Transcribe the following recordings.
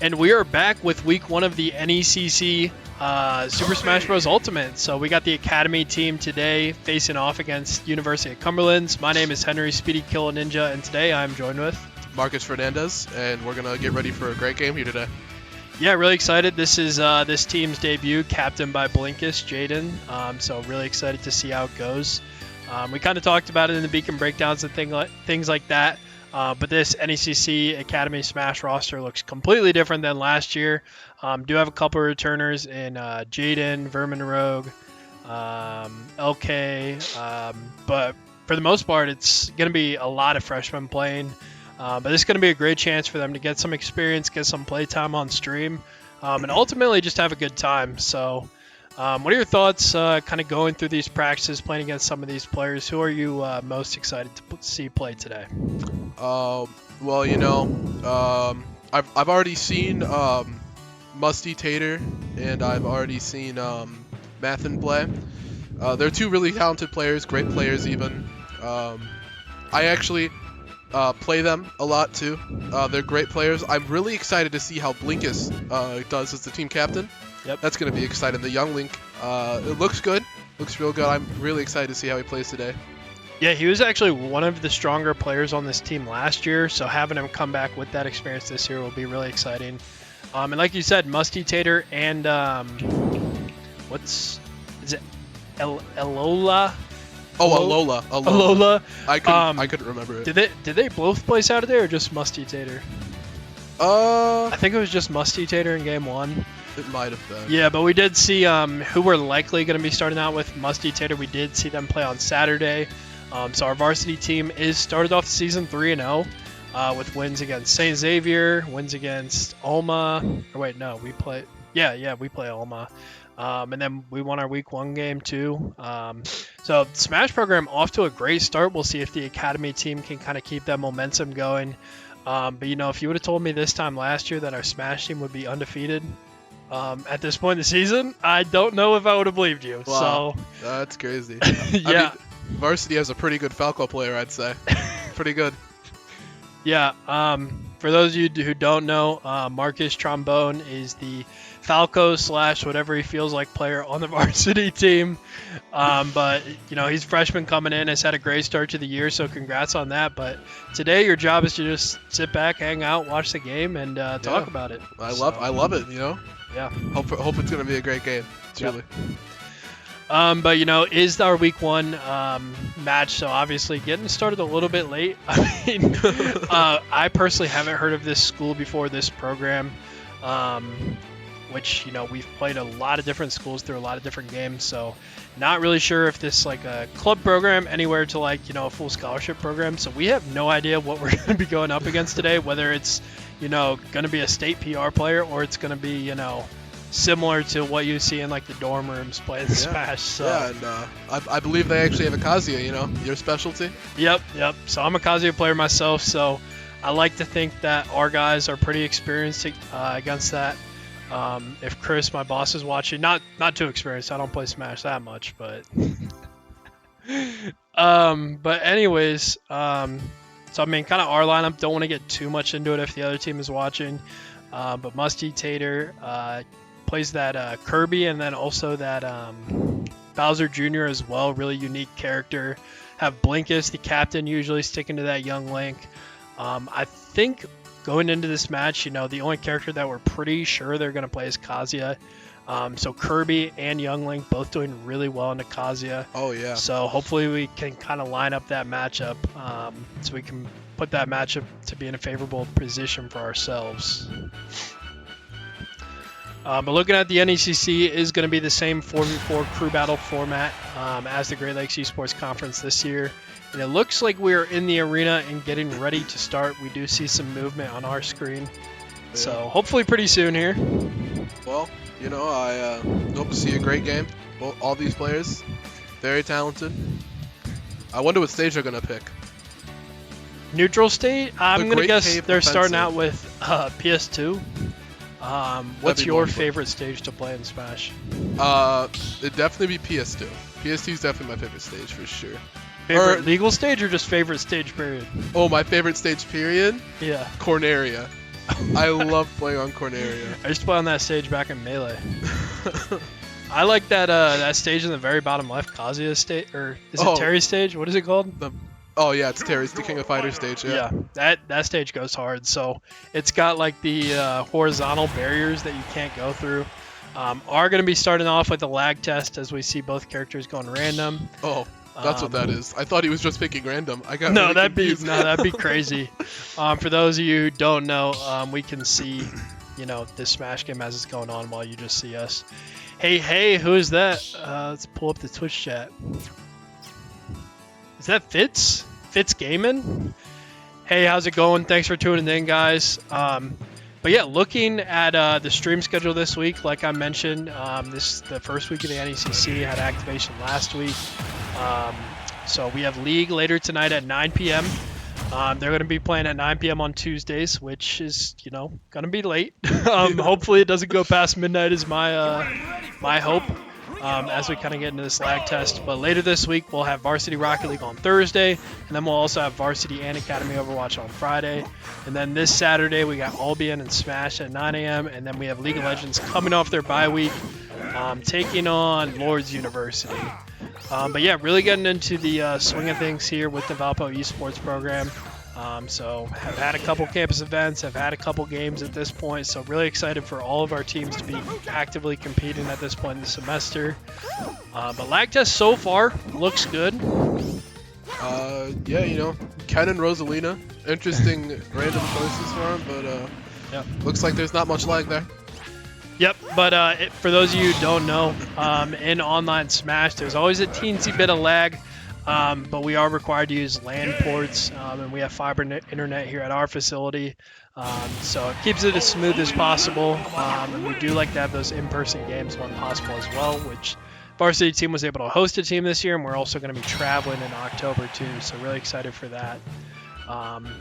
And we are back with week 1 of the NECC Super Smash Bros. Ultimate. So we got the Academy team today facing off against University of Cumberland. My name is Henry Speedy Killer Ninja, and today I'm joined with Marcus Fernandez, and we're going to get ready for a great game here today. Yeah, really excited. This is this team's debut, captained by Blinkus, Jaden. So really excited to see how it goes. We kind of talked about it in the Beacon breakdowns and things like that. But this NECC Academy Smash roster looks completely different than last year. Do have a couple of returners in Jaden, Vermin Rogue, LK, but for the most part, it's going to be a lot of freshmen playing. But it's going to be a great chance for them to get some experience, get some play time on stream, and ultimately just have a good time. So what are your thoughts kind of going through these practices, playing against some of these players? Who are you most excited to see play today? Well, you know, I've already seen Musty Tater, and I've already seen Mathin play. They're two really talented players, great players even. I actually play them a lot too. They're great players. I'm really excited to see how Blinkus does as the team captain. Yep. That's going to be exciting. The young Link, it looks good. Looks real good. I'm really excited to see how he plays today. Yeah, he was actually one of the stronger players on this team last year, so having him come back with that experience this year will be really exciting. And like you said, Musty Tater and is it Alola? Oh, Alola. I couldn't remember it. Did they both play Saturday or just Musty Tater? I think it was just Musty Tater in game 1. It might have been. Yeah, but we did see who we're likely going to be starting out with. Musty Tater, we did see them play on Saturday. So our varsity team is started off the season 3-0 with wins against St. Xavier, wins against Alma. Or wait, no, we play. Yeah, we play Alma. And then we won our week 1 game too. So Smash program off to a great start. We'll see if the Academy team can kind of keep that momentum going. But you know, if you would have told me this time last year that our Smash team would be undefeated at this point in the season, I don't know if I would have believed you. Wow. So that's crazy. Yeah. I mean, varsity has a pretty good Falco player, I'd say. Pretty good. Yeah. For those of you who don't know, Marcus Trombone is the Falco / whatever he feels like player on the varsity team. But, you know, he's a freshman coming in, has had a great start to the year, so congrats on that. But today your job is to just sit back, hang out, watch the game, and talk about it. I love it, you know? Yeah. Hope it's going to be a great game, truly. Yep. But, you know, is our week 1 match, so obviously getting started a little bit late. I mean, I personally haven't heard of this school before, this program, which, you know, we've played a lot of different schools through a lot of different games, so not really sure if this is like a club program anywhere to like, you know, a full scholarship program. So we have no idea what we're going to be going up against today, whether it's, you know, going to be a state PR player or it's going to be, you know, similar to what you see in like the dorm rooms playing Smash. So. Yeah, and I believe they actually have a Kazuya, you know, your specialty. Yep. So I'm a Kazuya player myself, so I like to think that our guys are pretty experienced against that. If Chris, my boss, is watching, not too experienced. I don't play Smash that much, but but anyways, so I mean, kind of our lineup. Don't want to get too much into it if the other team is watching. But Musty Tater plays that Kirby, and then also that Bowser Jr. as well. Really unique character. Have Blinkus, the captain, usually sticking to that young Link. I think going into this match, you know, the only character that we're pretty sure they're going to play is Kazuya. So Kirby and Young Link both doing really well into Kazuya. Oh, yeah. So hopefully we can kind of line up that matchup so we can put that matchup to be in a favorable position for ourselves. But looking at the NECC is going to be the same 4v4 crew battle format as the Great Lakes Esports Conference this year. And it looks like we're in the arena and getting ready to start. We do see some movement on our screen. Yeah. So hopefully pretty soon here. Well, you know, I hope to see a great game. Well, all these players, very talented. I wonder what stage they're going to pick. Neutral state? I'm going to guess they're offensive. starting out with PS2. What's your favorite stage to play in Smash? It'd definitely be PS2. PS2 is definitely my favorite stage for sure. Favorite legal stage or just favorite stage period? Oh, my favorite stage period? Yeah. Corneria. I love playing on Corneria. I used to play on that stage back in Melee. I like that stage in the very bottom left, Kazuya stage, or is it Terry's stage? What is it called? Oh yeah, it's Terry's, the King of Fighters stage. Yeah. That stage goes hard. So it's got like the horizontal barriers that you can't go through. Are going to be starting off with a lag test as we see both characters going random. Oh, that's what that is. I thought he was just picking random. I got no, really confused. that'd be crazy. For those of you who don't know, we can see, this Smash game as it's going on while you just see us. Hey, who is that? Let's pull up the Twitch chat. Is that Fitz? Fitz Gaming? Hey, how's it going? Thanks for tuning in, guys. But yeah, looking at the stream schedule this week, like I mentioned, this is the first week of the NECC, had activation last week. So we have League later tonight at 9 p.m. They're going to be playing at 9 p.m. on Tuesdays, which is, going to be late. Hopefully it doesn't go past midnight is my hope as we kind of get into this lag test. But later this week, we'll have Varsity Rocket League on Thursday, and then we'll also have Varsity and Academy Overwatch on Friday. And then this Saturday, we got Albion and Smash at 9 a.m., and then we have League of Legends coming off their bye week, taking on Lord's University. But yeah, really getting into the swing of things here with the Valpo Esports program. So have had a couple campus events, have had a couple games at this point, so really excited for all of our teams to be actively competing at this point in the semester. But lag test so far looks good. Yeah, Ken and Rosalina, interesting random choices for him, but looks like there's not much lag there. Yep, but for those of you who don't know, in online Smash, there's always a teensy bit of lag. But we are required to use LAN ports, and we have fiber internet here at our facility, so it keeps it as smooth as possible. And we do like to have those in-person games when possible as well, which varsity team was able to host a team this year, and we're also going to be traveling in October too, so really excited for that.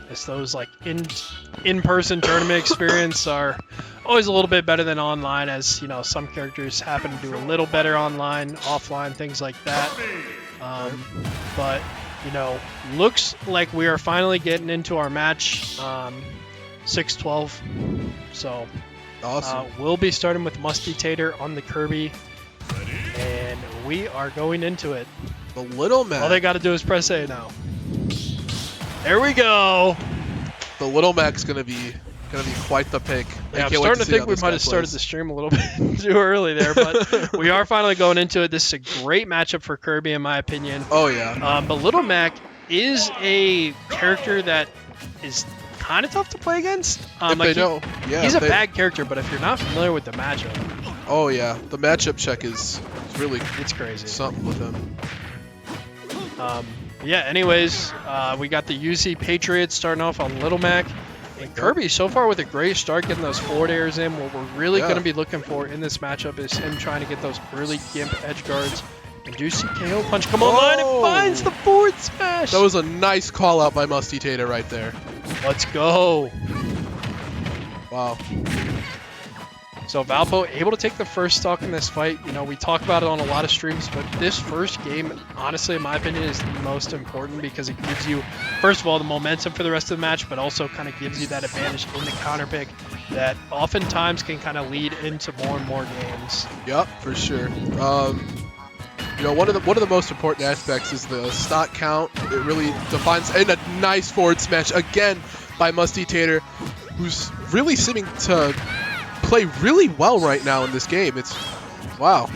As those like in-person tournament experience are always a little bit better than online, as some characters happen to do a little better online, offline, things like that. But looks like we are finally getting into our match 6-12. So awesome. We'll be starting with Musty Tater on the Kirby, and we are going into it. The little Mac. All they got to do is press A now. There we go. The little Mac's gonna be quite the pick. Yeah, I'm starting to think we might have started the stream a little bit too early there, but we are finally going into it. This is a great matchup for Kirby, in my opinion. Oh yeah. But Little Mac is a character that is kind of tough to play against. He's a bad character, but if you're not familiar with the matchup, oh yeah, the matchup check is really crazy. Something with him. Yeah. Anyways, we got the UC Patriots starting off on Little Mac. And Kirby, so far with a great start, getting those forward airs in. What we're really going to be looking for in this matchup is him trying to get those early Gimp edge guards. And do see KO punch come online and finds the forward smash. That was a nice call out by Musty Tater right there. Let's go. Wow. So Valpo able to take the first stock in this fight. We talk about it on a lot of streams, but this first game, honestly, in my opinion, is the most important because it gives you, first of all, the momentum for the rest of the match, but also kind of gives you that advantage in the counter pick that oftentimes can kind of lead into more and more games. Yep, for sure. One of the most important aspects is the stock count. It really defines, and a nice forward smash again by Musty Tater, who's really seeming to play really well right now in this game. It's wow.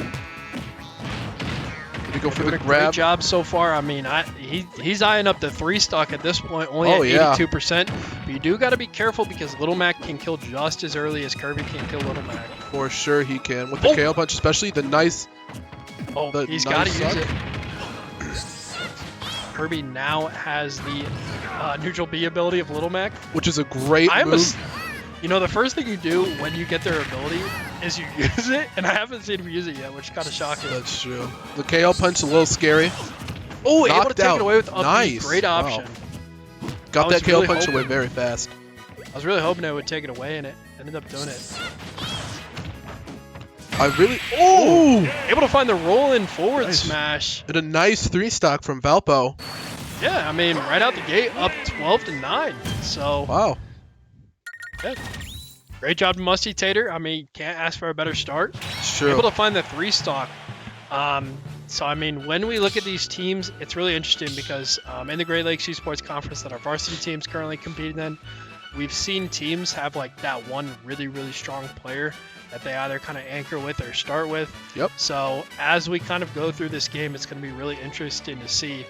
Did he go for the grab? Great job so far. I mean, he's eyeing up the 3 stock at this point, only at 82%. But you do got to be careful because Little Mac can kill just as early as Kirby can kill Little Mac. For sure he can with the KO punch, especially the nice. He's got to use it. Kirby now has the neutral B ability of Little Mac, which is a great move. The first thing you do when you get their ability is you use it, and I haven't seen him use it yet, which is kind of shocking. That's true. The KO punch a little scary. Oh, able to take it away with up B. Great option. Wow. Got that KO punch away very fast. I was really hoping it would take it away, and it ended up doing it. Able to find the roll-in forward smash. And a nice 3 stock from Valpo. Yeah, I mean, right out the gate, up 12-9. So wow. Yeah, Great job to Musty Tater. I mean, can't ask for a better start. It's true. Able to find the 3-stock. So, I mean, when we look at these teams, it's really interesting because in the Great Lakes Esports Conference that our varsity team's currently competing in, we've seen teams have like that one really, really strong player that they either kind of anchor with or start with. Yep. So as we kind of go through this game, it's going to be really interesting to see,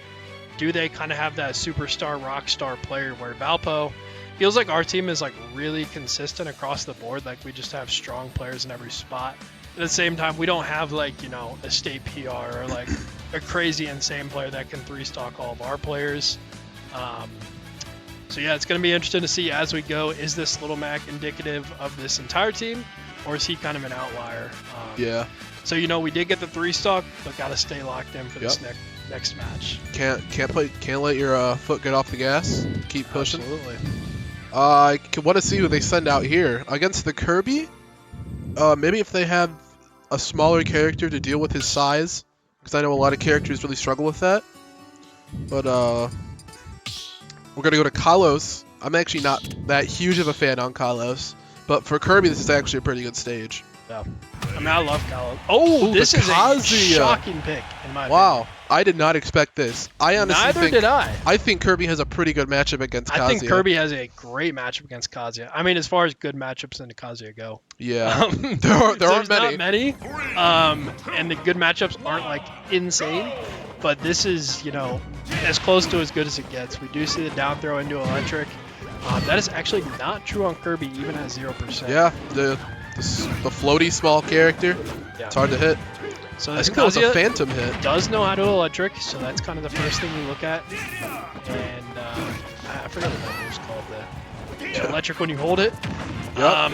do they kind of have that superstar, rock star player where Valpo feels like our team is like really consistent across the board. Like we just have strong players in every spot. At the same time, we don't have like, you know, a state PR or like a crazy insane player that can 3-stock all of our players. So yeah, it's going to be interesting to see as we go. Is this Little Mac indicative of this entire team, or is he kind of an outlier? Yeah. So, you know, we did get the 3-stock, but got to stay locked in for this next match. Can't let your foot get off the gas. Keep pushing. Absolutely. I want to see who they send out here against the Kirby. Maybe if they have a smaller character to deal with his size, because I know a lot of characters really struggle with that. But we're gonna go to Kalos. I'm actually not that huge of a fan on Kalos, but for Kirby, this is actually a pretty good stage. Yeah. I mean, I love Kalos. Oh, this is a shocking pick in my opinion. Wow, I did not expect this. Neither did I. I think Kirby has a pretty good matchup against Kazuya. I think Kirby has a great matchup against Kazuya. I mean, as far as good matchups into Kazuya go. Yeah. there aren't many. Not many. And the good matchups aren't like insane. But this is, you know, as close to as good as it gets. We do see the down throw into electric. That is actually not true on Kirby, even at 0%. Yeah, the floaty small character. Yeah. It's hard to hit. So I this think that was a Kazuya phantom hit. does know how to electric, so that's kind of the first thing we look at. And I forgot what that was called. The electric when you hold it. Yep.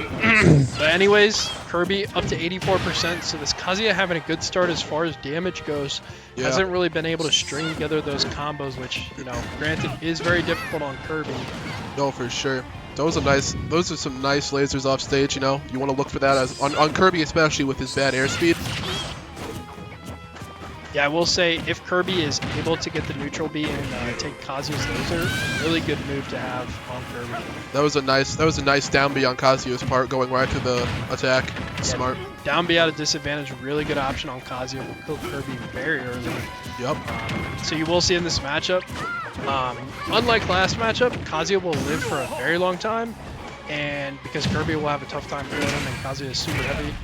But anyways, Kirby up to 84%. So this Kazuya having a good start as far as damage goes. Yeah. Hasn't really been able to string together those combos, which, you know, granted is very difficult on Kirby. No, for sure. Those are some nice lasers off stage, you know. You want to look for that as on Kirby, especially with his bad airspeed. Yeah, I will say if Kirby is able to get the neutral B and take Kazuya's laser, really good move to have on Kirby. That was a nice down B on Kazuya's part, going right to the attack. Yeah, Smart. Down B at a disadvantage, really good option on Kazuya. Will kill Kirby very early. Yep. So you will see in this matchup, unlike last matchup, Kazuya will live for a very long time, and because Kirby will have a tough time killing him, and Kazuya is super heavy.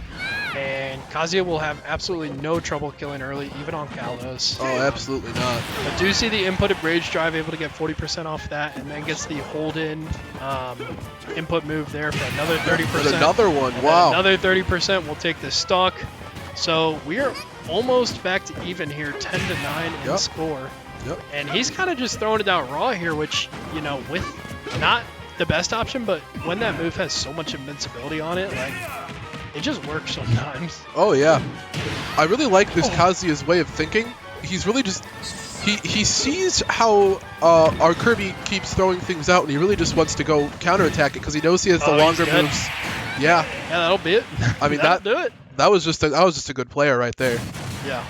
And Kazuya will have absolutely no trouble killing early, even on Kalos. Oh, absolutely not. But do see the inputted Rage Drive, able to get 40% off that, and then gets the hold-in input move there for another 30%. For another one, wow. Another 30% will take the stock. So we are almost back to even here, 10-9 in score. Yep. And he's kind of just throwing it out raw here, which, you know, with not the best option, but when that move has so much invincibility on it, like, it just works sometimes. Oh yeah, I really like this Kazuya's way of thinking. He's really just he sees how our Kirby keeps throwing things out, and he really just wants to go counterattack it because he knows he has the longer moves. Yeah. Yeah, that'll be it. I mean do it. That was just a good player right there. Yeah.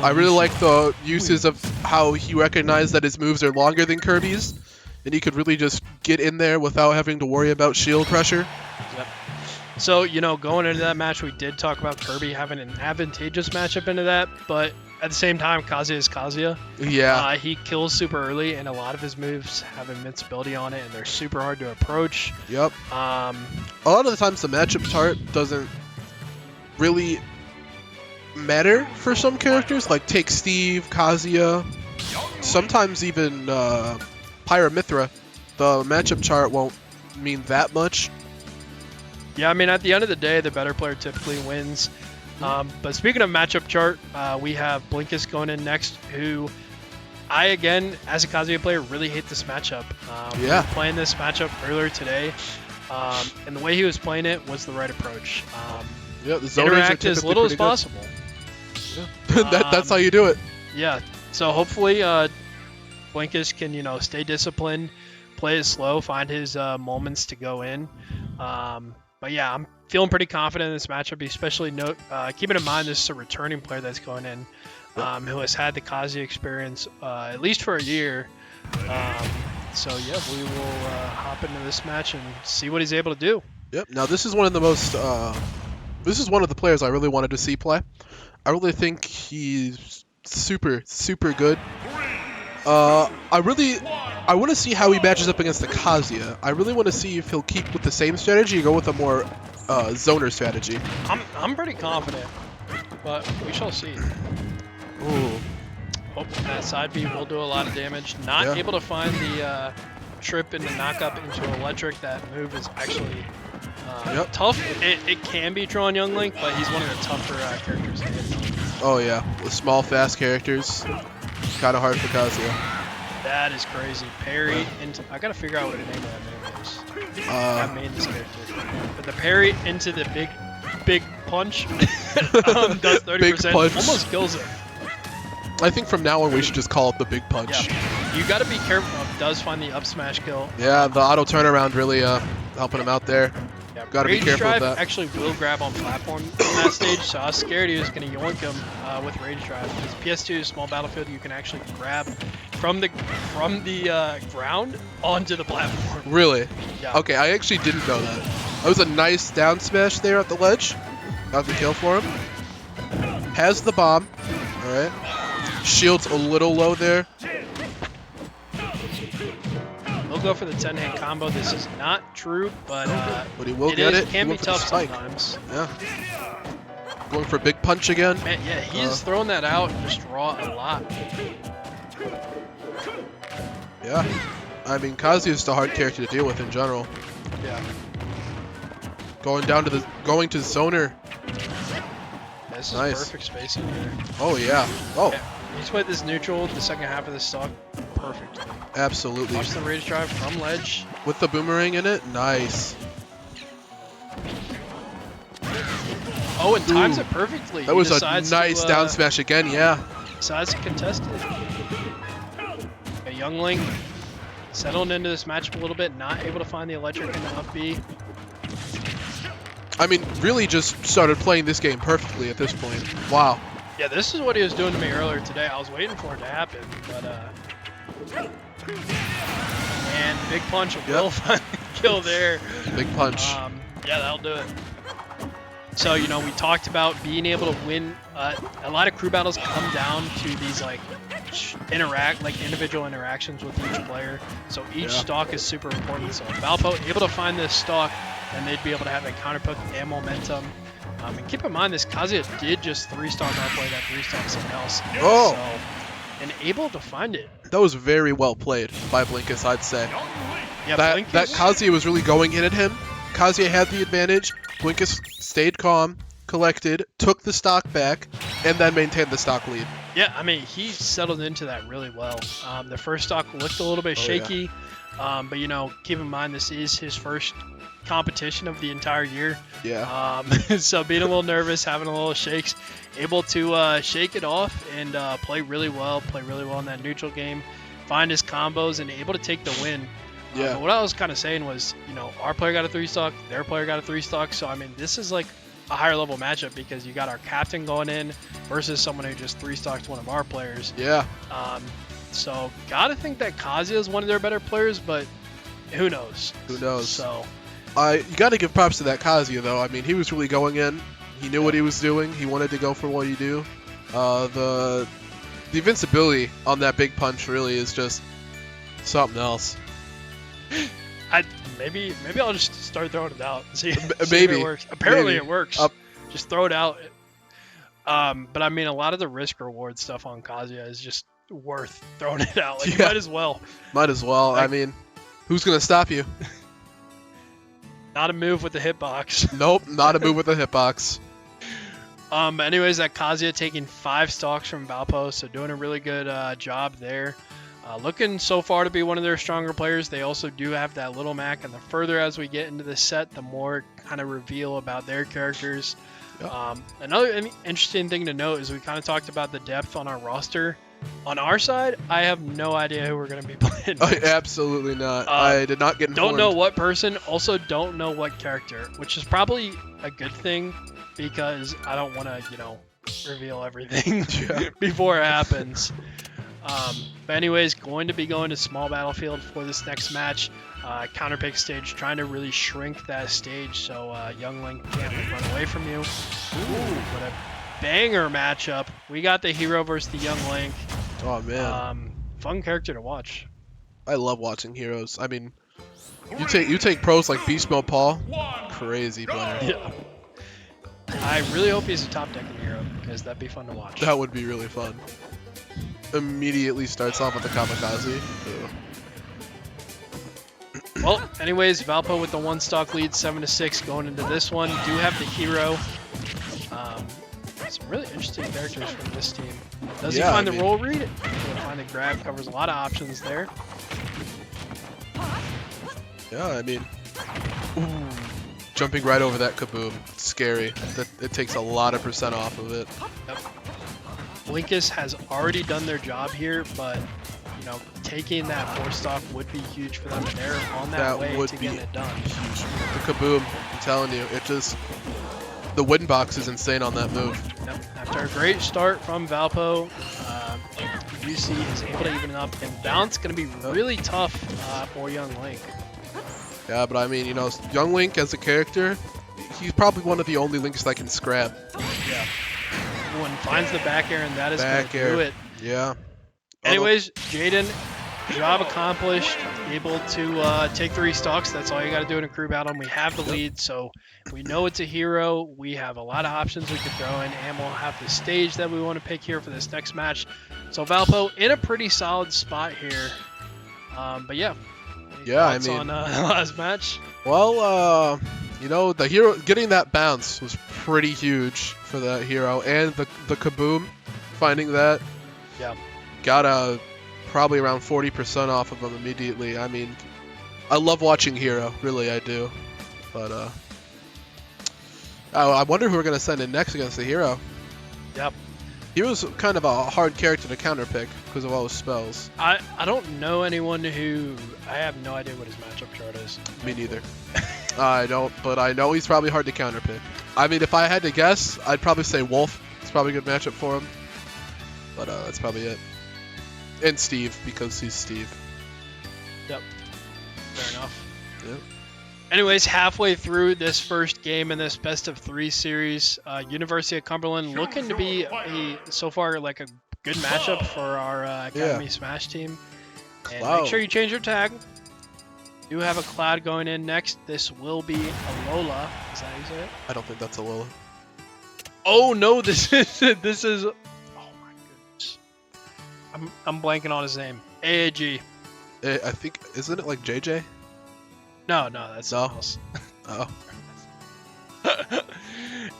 I really like the uses of how he recognized that his moves are longer than Kirby's, and he could really just get in there without having to worry about shield pressure. Yep. So, you know, going into that match, we did talk about Kirby having an advantageous matchup into that, but at the same time, Kazuya is Kazuya. Yeah. He kills super early, and a lot of his moves have invincibility on it, and they're super hard to approach. Yep. A lot of the times, the matchup chart doesn't really matter for some characters, like take Steve, Kazuya, sometimes even Pyramithra. The matchup chart won't mean that much. Yeah, I mean, at the end of the day, the better player typically wins. But speaking of matchup chart, we have Blinkus going in next, who I, again, as a Kazuya player, really hate this matchup. We were playing this matchup earlier today, and the way he was playing it was the right approach. Yeah, the interact as little as possible. Yeah. That's how you do it. Yeah, so hopefully Blinkus can, you know, stay disciplined, play it slow, find his moments to go in. But yeah, I'm feeling pretty confident in this matchup, especially keeping in mind this is a returning player that's going in, who has had the Kazuya experience at least for a year. So yeah, we will hop into this match and see what he's able to do. Yep. Now this is one of the most. This is one of the players I really wanted to see play. I really think he's super, super good. I want to see how he matches up against the Kazuya. I really want to see if he'll keep with the same strategy or go with a more zoner strategy. I'm pretty confident, but we shall see. Ooh. Oh, that side B will do a lot of damage. Not able to find the trip and the knock up into electric. That move is actually tough. It can be drawn Young Link, but he's one of the tougher characters to hit. Oh yeah, the small, fast characters, kind of hard for Kazuya. That is crazy. Parry into. I gotta figure out what the name of that move is. I made this character. But the parry into the big punch does 30%. Big punch. Almost kills it. I think from now on we should just call it the big punch. Yeah. You gotta be careful. Does find the up smash kill. Yeah, the auto turnaround really helping him out there. Yeah, Gotta be careful with that. Actually will grab on platform in that stage, so I was scared he was going to yoink him with Rage Drive. Because PS2 small battlefield, you can actually grab from the ground onto the platform. Really? Yeah. Okay, I actually didn't know that. That was a nice down smash there at the ledge. Got the kill for him. Has the bomb. All right. Shield's a little low there. We'll go for the 10-hit combo. This is not true, but he will get it. Can He be went for the tough spike. sometimes. Yeah. Going for a big punch again. Man, yeah, he's throwing that out just raw a lot. Yeah. I mean, Kazuya is the hard character to deal with in general. Yeah. Going to zoner. This is Nice. perfect spacing here. Oh yeah. Oh. Yeah. He's played this neutral the second half of this stock perfectly. Absolutely. Watch the Rage Drive from ledge. With the boomerang in it. Nice. Oh, and times it perfectly. That was a nice down smash again, yeah. Decides to contest it. A Young Link settled into this matchup a little bit, not able to find the electric in the up B. I mean, really just started playing this game perfectly at this point. Wow. Yeah, this is what he was doing to me earlier today. I was waiting for it to happen, but and big punch will find the kill there. Big punch. Yeah, that'll do it. So, you know, we talked about being able to win. A lot of crew battles come down to these like individual interactions with each player. So each stock is super important. So if Valpo able to find this stock, then they'd be able to have a counter poke and momentum. And keep in mind, this Kazuya did just 3-stock outplay that 3-stock someone else. Oh. So, and able to find it. That was very well played by Blinkus, I'd say. Yeah, that Kazuya was really going in at him. Kazuya had the advantage. Blinkus stayed calm, collected, took the stock back, and then maintained the stock lead. Yeah, I mean, he settled into that really well. The first stock looked a little bit shaky, but, you know, keep in mind this is his first competition of the entire year. Yeah. So being a little nervous, having a little shakes, able to shake it off and play really well in that neutral game, find his combos, and able to take the win. Yeah. But what I was kind of saying was, you know, our player got a 3-stock, their player got a 3-stock. So, I mean, this is like a higher level matchup because you got our captain going in versus someone who just 3-stocked one of our players. Yeah. So, gotta think that Kazuya is one of their better players, but who knows? Who knows? So, you got to give props to that Kazuya, though. I mean, he was really going in. He knew what he was doing. He wanted to go for what he do. The invincibility on that big punch really is just something else. Maybe I'll just start throwing it out and see if Maybe it works. Apparently maybe. It works. Just throw it out. But I mean, a lot of the risk reward stuff on Kazuya is just worth throwing it out. Like, you might as well. Might as well. Like, I mean, who's gonna stop you? Not a move with the hitbox. Nope, not a move with a hitbox. Anyways, that Kazuya taking 5 stocks from Valpo, so doing a really good job there. Looking so far to be one of their stronger players. They also do have that little Mac, and the further as we get into the set, the more kind of reveal about their characters. Yep. Another interesting thing to note is we kind of talked about the depth on our roster. On our side, I have no idea who we're going to be playing. Absolutely not. I did not get informed. Don't know what person, also don't know what character, which is probably a good thing because I don't want to, you know, reveal everything before it happens. But anyways, going to be going to small battlefield for this next match. Counterpick stage, trying to really shrink that stage so young Link can't run away from you. Ooh, what a banger matchup. We got the hero versus the young Link. Oh man, fun character to watch. I love watching heroes. I mean, you take pros like Beast Mode Paul, crazy player. Yeah. I really hope he's a top decking hero because that'd be fun to watch. That would be really fun. Immediately starts off with the kamikaze. Well, anyways, Valpo with the 1-stock lead, 7-6 going into this one. Do have the hero. Some really interesting characters from this team. Does he find the roll read? He'll find the grab, covers a lot of options there. Yeah, I mean, jumping right over that kaboom, it's scary. It takes a lot of percent off of it. Yep. Blinkus has already done their job here, but you know, taking that 4-stock would be huge for them, and they're on that way to getting it done. Huge. The kaboom, I'm telling you, it just, the win box is insane on that move. Yep. After a great start from Valpo, UC is able to even it up, and bounce going to be really tough for young Link. Yeah, but I mean, you know, young Link as a character, he's probably one of the only Links that can scrap. Yeah. Everyone finds the back air, and that is going to do it. Yeah. Anyways, Jaden, job accomplished. Able to take 3 stocks. That's all you got to do in a crew battle. And we have the lead, so we know it's a hero. We have a lot of options we could throw in, and we'll have the stage that we want to pick here for this next match. So Valpo in a pretty solid spot here. But yeah. Yeah, I mean, on last match. Well, you know, the hero getting that bounce was pretty huge for that hero, and the kaboom, finding that, yeah, got probably around 40% off of him immediately. I mean, I love watching hero, really I do, but I wonder who we're gonna send in next against the hero. Yep. Hero's kind of a hard character to counterpick because of all his spells. I don't know anyone who... I have no idea what his matchup chart is. Me neither. I don't, but I know he's probably hard to counterpick. I mean, if I had to guess, I'd probably say Wolf. It's probably a good matchup for him. But that's probably it. And Steve, because he's Steve. Yep. Fair enough. Yep. Anyways, halfway through this first game in this best of 3 series, University of Cumberland looking to be so far like a good matchup for our Academy Smash team. And make sure you change your tag. Do have a Cloud going in next. This will be a Lola. Is that how you say it? I don't think that's a Lola. Oh no, this is. Oh my goodness. I'm blanking on his name. AAG. I think, isn't it like JJ? No, that's something else. Oh.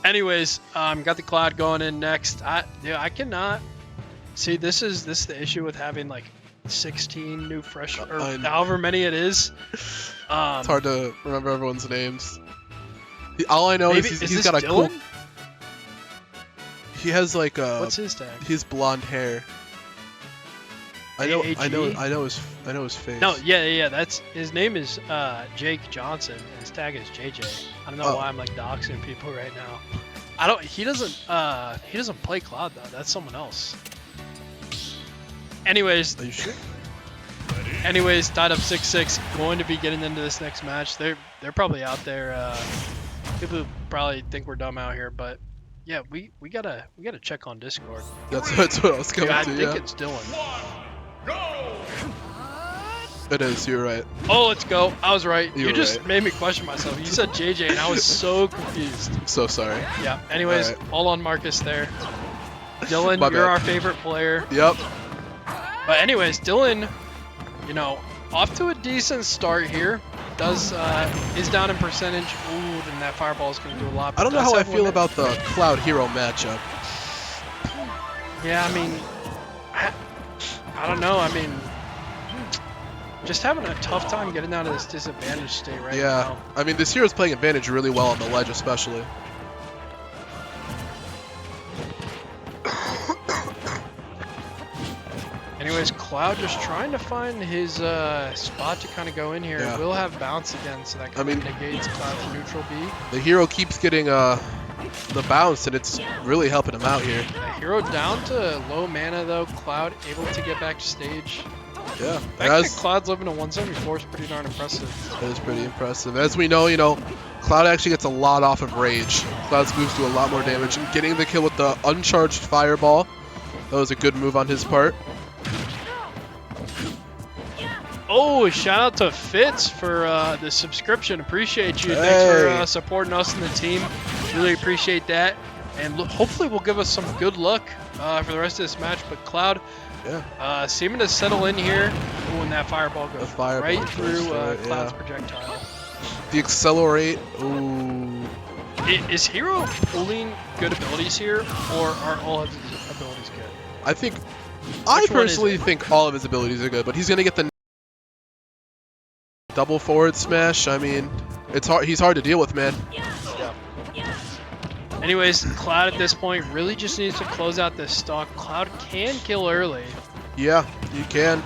Anyways, got the Cloud going in next. I cannot see. This is the issue with having like 16 new fresh, or however many it is. It's hard to remember everyone's names. All I know is he's got a Dylan? cool. He has like a. What's his tag? His blonde hair. I know his face. No, yeah. That's his name is Jake Johnson. And his tag is JJ. I don't know why I'm like doxing people right now. He doesn't play Cloud though. That's someone else. Anyways. Are you sure? Anyways, tied up 6-6. Going to be getting into this next match. They're probably out there. People probably think we're dumb out here, but yeah, we gotta check on Discord. That's what I was coming to. I think it's Dylan. It is, you're right. Oh, let's go. I was right. You just right. made me question myself. You said JJ, and I was so confused. I'm so sorry. Yeah, anyways, all on Marcus there. Dylan, My you're bad. our favorite player. Yep. But anyways, Dylan, you know, off to a decent start here. Is down in percentage. Ooh, then that fireball is going to do a lot. I don't know how I feel about the Cloud Hero matchup. Yeah, I mean, I don't know. I mean, just having a tough time getting out of this disadvantage state right now. Yeah, I mean, this hero's playing advantage really well on the ledge, especially. Anyways, Cloud just trying to find his spot to kind of go in here. Yeah. We'll have bounce again, so that kind of negates Cloud's neutral B. The hero keeps getting the bounce, and it's really helping him out here. Hero down to low mana though. Cloud able to get back to stage. Yeah, The fact that Cloud's living to 174 is pretty darn impressive. That is pretty impressive. As we know, Cloud actually gets a lot off of rage. Cloud's moves do a lot more damage, and getting the kill with the uncharged fireball, that was a good move on his part. Oh, shout out to Fitz for the subscription. Appreciate you. Hey. Thanks for supporting us and the team. Really appreciate that. And hopefully will give us some good luck for the rest of this match. But Cloud seeming to settle in here. Ooh, and that fireball goes right through Cloud's projectile. The accelerate. Ooh. Is Hero pulling good abilities here, or are all of his abilities good? I personally think all of his abilities are good, but he's going to get the double forward smash. I mean, it's hard. He's hard to deal with, man. Yeah. Anyways, Cloud at this point really just needs to close out this stock. Cloud can kill early. Yeah, he can.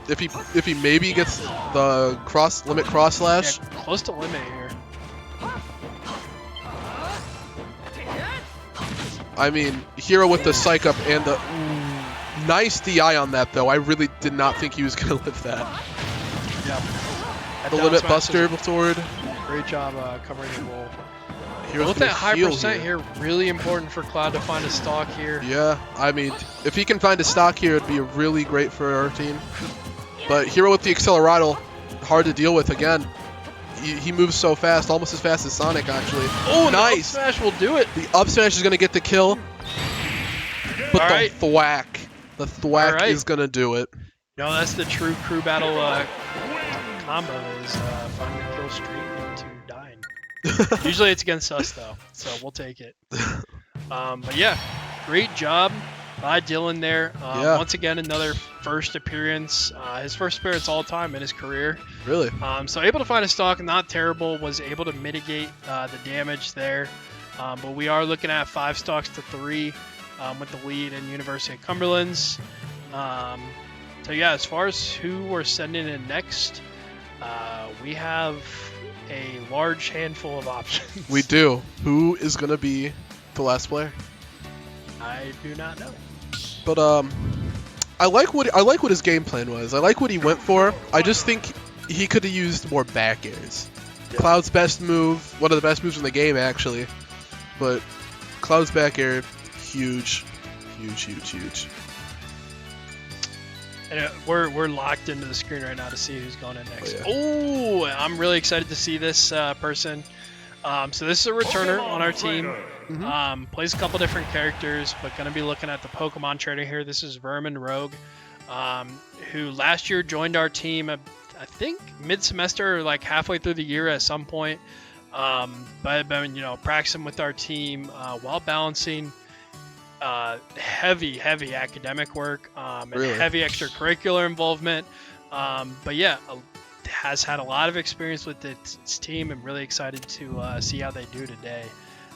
If he maybe gets the limit cross slash. Yeah, close to limit here. I mean, Hero with the psych up and the nice DI on that though. I really did not think he was gonna live that. Yep. The limit buster sword. Great job covering the roll. Hero's With that high percent here, really important for Cloud to find a stock here. Yeah, I mean, if he can find a stock here, it'd be really great for our team. But Hero with the Accelerato, hard to deal with again. He moves so fast, almost as fast as Sonic actually. Oh, nice! The up smash will do it. The up smash is gonna get the kill. But the thwack. The thwack is gonna do it. No, that's the true crew battle combo is finding the kill streak into dying. Usually it's against us though, so we'll take it. But yeah, great job by Dylan there. Once again, another first appearance. His first appearance all time in his career. Really? So able to find a stock, not terrible. Was able to mitigate the damage there. But we are looking at 5 stocks to 3 with the lead in University of Cumberland's. So yeah, as far as who we're sending in next, we have a large handful of options. We do. Who is gonna be the last player? I do not know. But I like what his game plan was. I like what he went for. I just think he could have used more back airs. Yeah. Cloud's best move, one of the best moves in the game actually. But Cloud's back air, huge, huge, huge, huge. And we're locked into the screen right now to see who's going in next. Oh, I'm really excited to see this person. So this is a returner on our team. Mm-hmm. Plays a couple different characters, but going to be looking at the Pokemon trainer here. This is Vermin Rogue, who last year joined our team, I think mid-semester or like halfway through the year at some point. But I've been, practicing with our team while balancing heavy academic work and heavy extracurricular involvement. But yeah, has had a lot of experience with its team and really excited to see how they do today.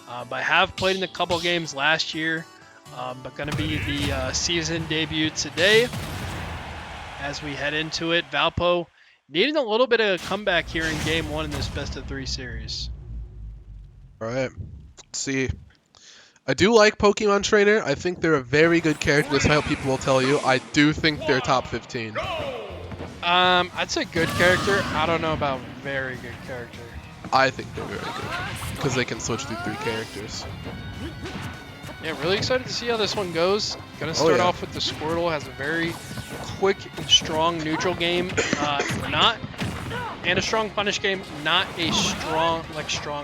But I have played in a couple games last year, but going to be the season debut today as we head into it. Valpo needing a little bit of a comeback here in game 1 in this best of 3 series. All right, let's see. I do like Pokemon Trainer. I think they're a very good character. That's how people will tell you. I do think they're top 15. I'd say good character. I don't know about very good character. I think they're very good because they can switch through 3 characters. Yeah, really excited to see how this one goes. Gonna start off with the Squirtle. Has a very quick and strong neutral game. And a strong punish game. Not a strong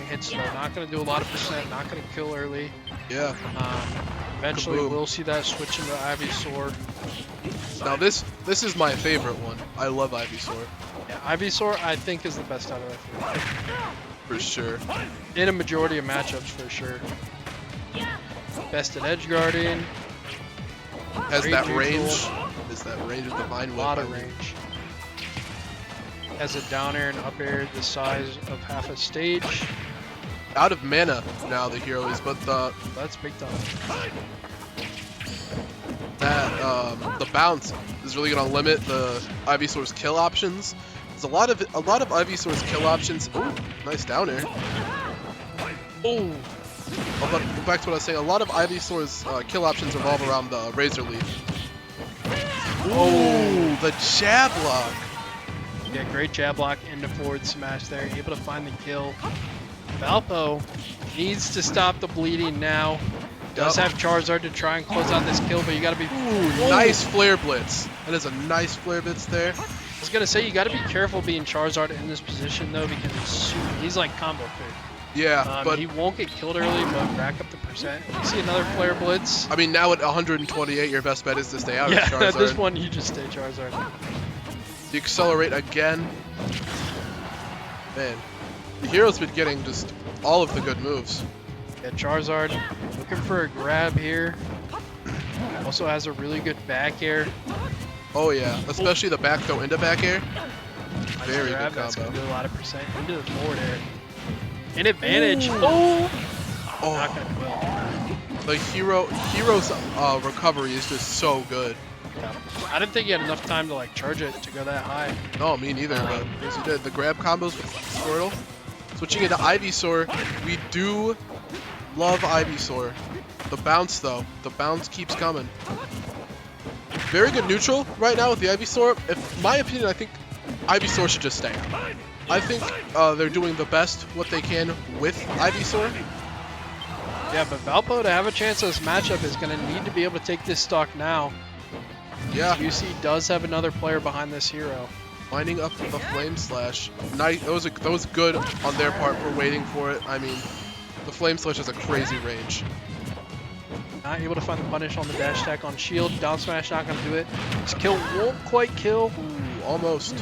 hit throw. Not gonna do a lot of percent. Not gonna kill early. Yeah. Eventually we'll see that switch into Ivysaur. Now this is my favorite one. I love Ivysaur. Yeah, Ivysaur I think is the best out of that 3. For sure. In a majority of matchups for sure. Best at Edge Guardian. Has that range. Is that range with the Vine Whip? A lot of range. Has a down air and up air the size of half a stage. Out of mana now the hero is, but that's big time. That the bounce is really gonna limit the Ivysaur's kill options. There's a lot of Ivysaur's kill options. Oh, nice down air. Oh, But back to what I was saying, a lot of Ivysaur's kill options revolve around the Razor Leaf. Oh, the jab lock. Yeah, great jab block into forward smash there. Able to find the kill. Valpo needs to stop the bleeding now. Does have Charizard to try and close out this kill, but you got to be... Ooh, nice flare blitz. That is a nice flare blitz there. I was going to say, you got to be careful being Charizard in this position, though, because he's like combo food. Yeah, but he won't get killed early, but rack up the percent. You see another flare blitz. I mean, now at 128, your best bet is to stay out of Charizard. Yeah, at this one, you just stay Charizard. You accelerate again. Man, the hero's been getting just all of the good moves. Yeah, Charizard looking for a grab here. Also has a really good back air. Oh yeah, especially the back throw into back air. Nice Very grab. good That's combo. gonna do a lot of percent into the forward air. In advantage. Oh, not gonna quill. The hero's recovery is just so good. Yeah. I didn't think he had enough time to like charge it to go that high. No, me neither, but yes, he did. The grab combos with Squirtle. Switching into Ivysaur, we do love Ivysaur. The bounce though, the bounce keeps coming. Very good neutral right now with the Ivysaur. In my opinion, I think Ivysaur should just stay. I think they're doing the best what they can with Ivysaur. Yeah, but Valpo to have a chance at this matchup is going to need to be able to take this stock now. Yeah. UC does have another player behind this hero. Lining up the Flame Slash. Nice. That was good on their part for waiting for it. I mean, the Flame Slash has a crazy range. Not able to find the punish on the dash attack on shield. Down smash not going to do it. This kill won't quite kill. Ooh, almost.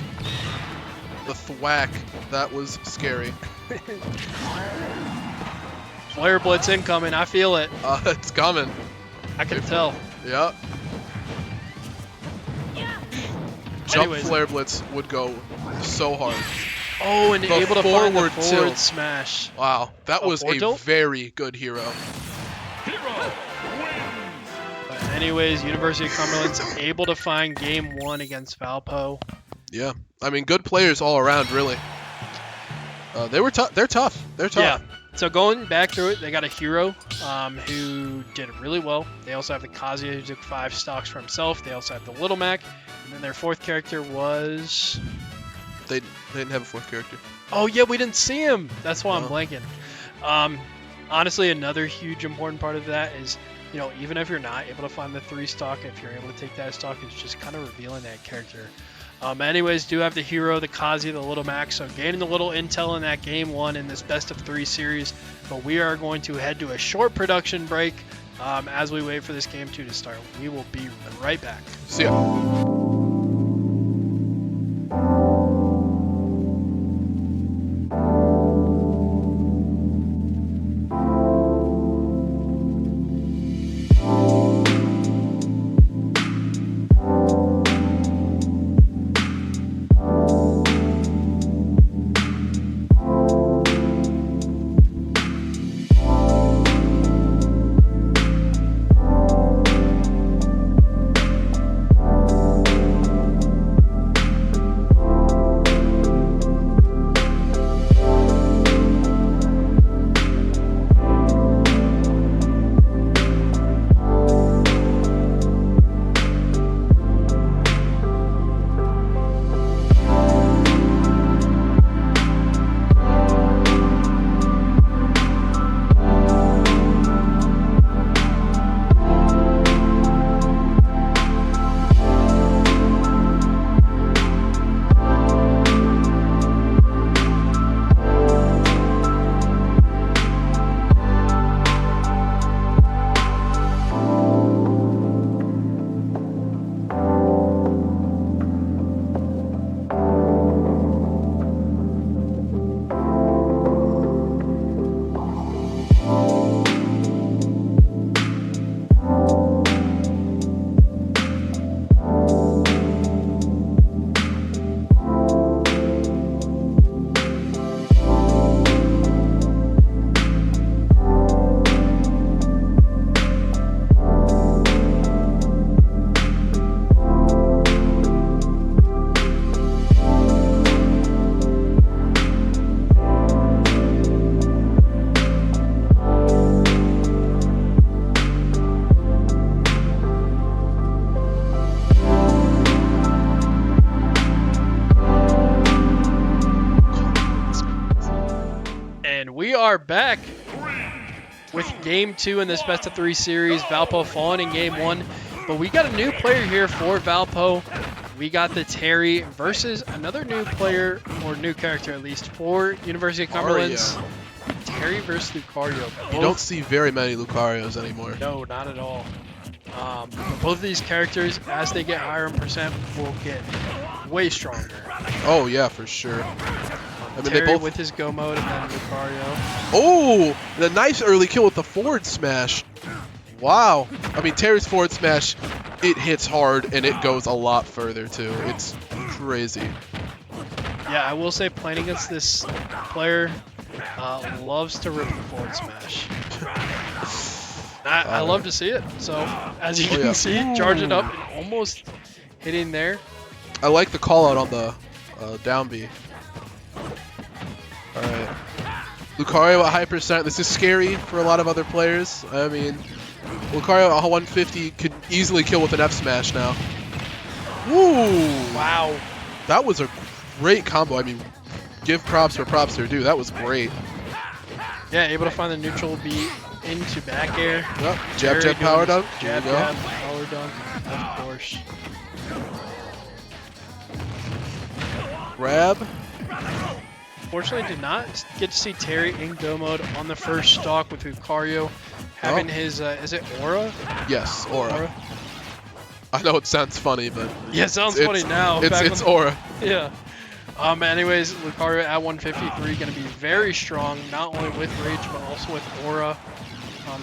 The thwack. That was scary. Flare blitz incoming. I feel it. It's coming. I can tell. Yep. Jump Anyways. flare blitz would go so hard. Oh, and The able to find the forward forward tilt. smash. Wow, that was forward a tilt? very good hero. But anyways, University of Cumberland's able to find game 1 against Valpo. Yeah, I mean, good players all around, really. They're tough. They're tough. Yeah. So going back through it, they got a hero who did really well. They also have the Kazuya who took 5 stocks for himself. They also have the Little Mac. And then their 4th character was... They didn't have a 4th character. Oh, yeah, we didn't see him. That's why I'm Oh. blanking. Honestly, another huge important part of that is, you know, even if you're not able to find the 3 stock, if you're able to take that stock, it's just kind of revealing that character. Anyways, do have the hero, the Kazuya, the Little Mac, so gaining a little intel in that game 1 in this best of 3 series. But we are going to head to a short production break as we wait for this game 2 to start. We will be right back. See ya. are back with Game 2 in this best-of-3 series. Valpo falling in Game 1. But we got a new player here for Valpo. We got the Terry versus another new player, or new character at least, for University of Cumberland's. Terry versus Lucario. You don't see very many Lucarios anymore. No, not at all. Both of these characters, as they get higher in percent, will get way stronger. Oh yeah, for sure. I mean, Terry they both with his go mode and then Lucario. Oh, the nice early kill with the forward smash. Wow. I mean, Terry's forward smash, it hits hard and it goes a lot further too. It's crazy. Yeah, I will say playing against this player loves to rip the forward smash. I love to see it. So, as you can see, charging up and almost hitting there. I like the call out on the down B. Alright. Lucario at high percent. This is scary for a lot of other players. I mean, Lucario at 150 could easily kill with an F smash now. Woo! Wow. That was a great combo. I mean, give props where props are due. That was great. Yeah, able to find the neutral B into back air. Yep. Jab, jab, power dunk. Jab, jab, power dunk. Of course. Grab. Fortunately, did not get to see Terry in go mode on the first stock with Lucario having his, is it Aura? Yes, Aura. I know it sounds funny, but... Yeah, it sounds funny now. It's Aura. Yeah. Anyways, Lucario at 153 going to be very strong, not only with Rage, but also with Aura.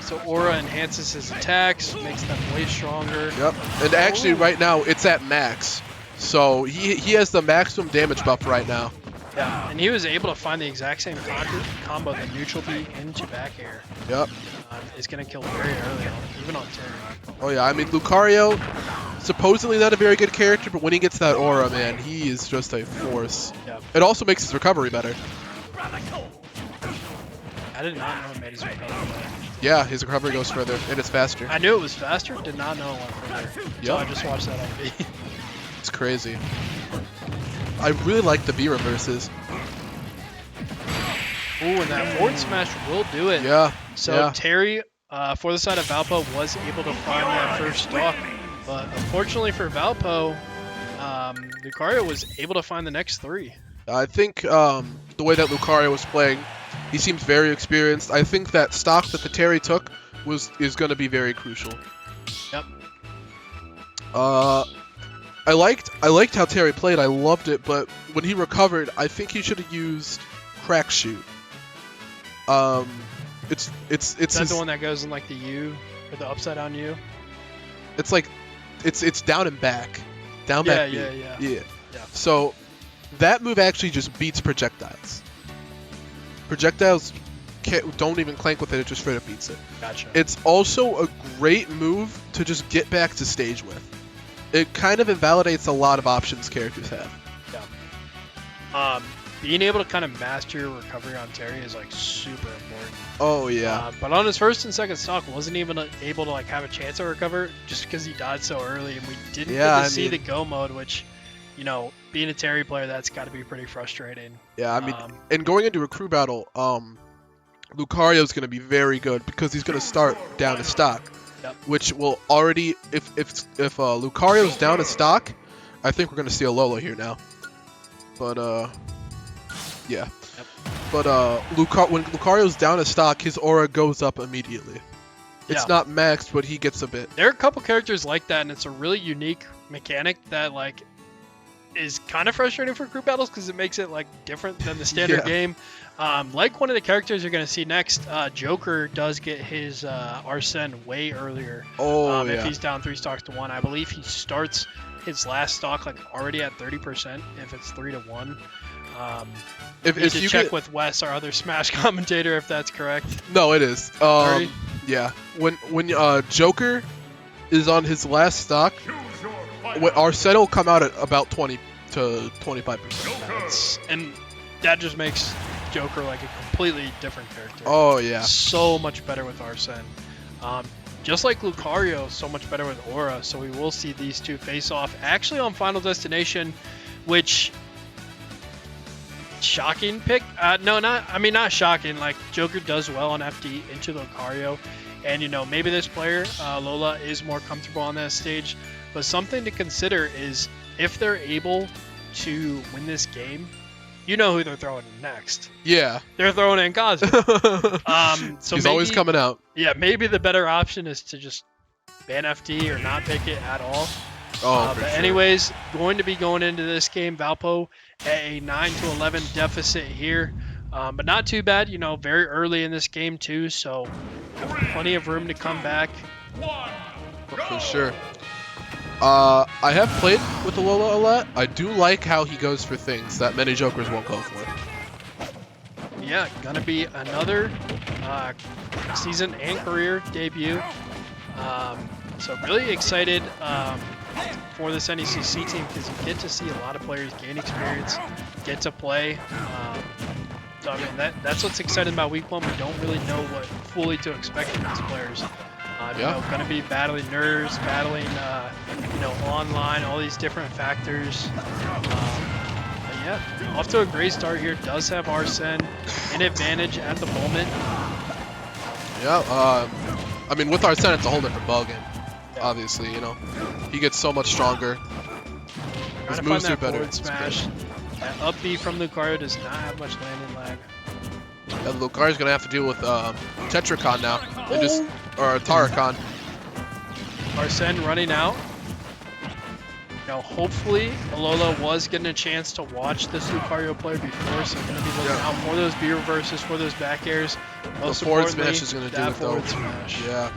So Aura enhances his attacks, makes them way stronger. Yep, and actually right now it's at max. So he has the maximum damage buff right now. Yeah, and he was able to find the exact same combo, the neutral B into back air. Yep. Is going to kill very early on, even on Terry. Oh yeah, I mean Lucario, supposedly not a very good character, but when he gets that aura, man, he is just a force. Yep. It also makes his recovery better. I did not know it made his recovery better. Yeah, his recovery goes further, and it's faster. I knew it was faster, did not know it went further. Yep. So I just watched that on B. It's crazy. I really like the B reverses. Ooh, and that forward smash will do it. Yeah. So Terry, for the side of Valpo, was able to find that first stock, but unfortunately for Valpo, Lucario was able to find the next 3. I think the way that Lucario was playing, he seems very experienced. I think that stock that the Terry took is going to be very crucial. Yep. I liked how Terry played. I loved it, but when he recovered, I think he should have used Crack Shoot. It's that the one that goes in like the U or the upside down U? It's like it's down and back. Down back. Yeah. So that move actually just beats projectiles. Projectiles don't even clank with it, it just straight up beats it. Gotcha. It's also a great move to just get back to stage with. It kind of invalidates a lot of options characters have. Yeah. Being able to kind of master your recovery on Terry is like super important. Oh yeah. But on his first and second stock, wasn't even able to like have a chance to recover just because he died so early, and we didn't get to see the go mode, which, you know, being a Terry player, that's got to be pretty frustrating. Yeah, I mean, and going into a crew battle, Lucario's going to be very good because he's going to start down to stock. Yep. Which will already, if Lucario's down to stock, I think we're going to see a Lola here now. But yeah. Yep. But when Lucario's down to stock, his aura goes up immediately. It's not maxed, but he gets a bit. There are a couple characters like that, and it's a really unique mechanic that like is kind of frustrating for group battles because it makes it like different than the standard game. Like one of the characters you're going to see next, Joker does get his Arsene way earlier. If he's down 3 stocks to 1. I believe he starts his last stock like already at 30% if it's 3 to 1. If you check with Wes, our other Smash commentator, if that's correct. No, it is. Yeah. When Joker is on his last stock, Arsene will come out at about 20 to 25%. And that just makes Joker like a completely different character. Oh yeah. So much better with Arsene. Just like Lucario, so much better with Aura. So we will see these two face off actually on Final Destination, which Shocking pick? No, not shocking. Like, Joker does well on FD into Lucario. And, maybe this player, Lola, is more comfortable on that stage. But something to consider is if they're able to win this game, you know who they're throwing in next. Yeah. They're throwing in Kazu. So he's always coming out. Yeah, maybe the better option is to just ban FD or not pick it at all. But sure. Anyways, going to be going into this game, Valpo at a 9-11 deficit here. But not too bad, very early in this game too, so plenty of room to come back. For sure. I have played with Alola a lot. I do like how he goes for things that many Jokers won't go for. Yeah, gonna be another season and career debut. So really excited for this NECC team because you get to see a lot of players gain experience, get to play. So I mean that's what's exciting about week 1. We don't really know what fully to expect from these players. Going to be battling nerves, battling, online, all these different factors. But yeah, off to a great start here. Does have Arsene an advantage at the moment. Yeah, I mean, with Arsene, it's a whole different ballgame. Yeah. Obviously, he gets so much stronger. His moves are better. Smash. That up B from Lucario does not have much landing lag. Yeah, Lucario's gonna have to deal with Tetracon now, or Tarakan. Arsene running out. Hopefully Alola was getting a chance to watch this Lucario player before, so going to be looking out for those B reverses, for those back airs. Most the forward smash is going to do it though. Smash. Yeah.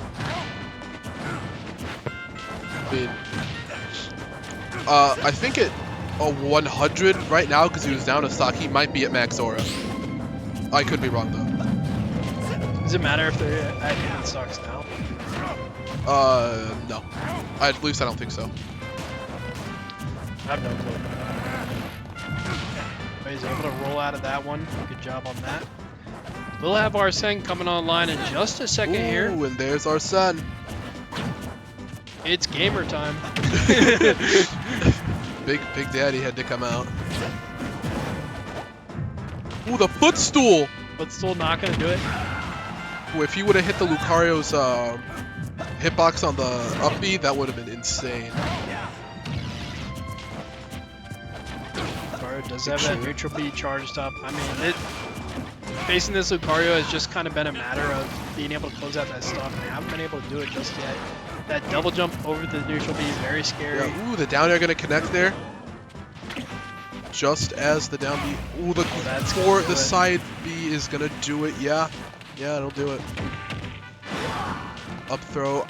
I think at a 100 right now, because he was down to stock, he might be at max aura. I could be wrong though. Does it matter if they're at human stocks now? No. At least I don't think so. I have no clue. But he's able to roll out of that one. Good job on that. We'll have Arsene coming online in just a second here. Ooh, and there's Arsene. It's gamer time. Big Daddy had to come out. Ooh, the footstool! Footstool not gonna do it. Ooh, if he would have hit the Lucario's hitbox on the up B, that would have been insane. Lucario does have that neutral B charged up. I mean, facing this Lucario has just kind of been a matter of being able to close out that stuff, and they haven't been able to do it just yet. That double jump over the neutral B is very scary. Yeah, ooh, the down air gonna connect there. Just as the down B. Ooh, the side B is gonna do it. Yeah, it'll do it. Up throw.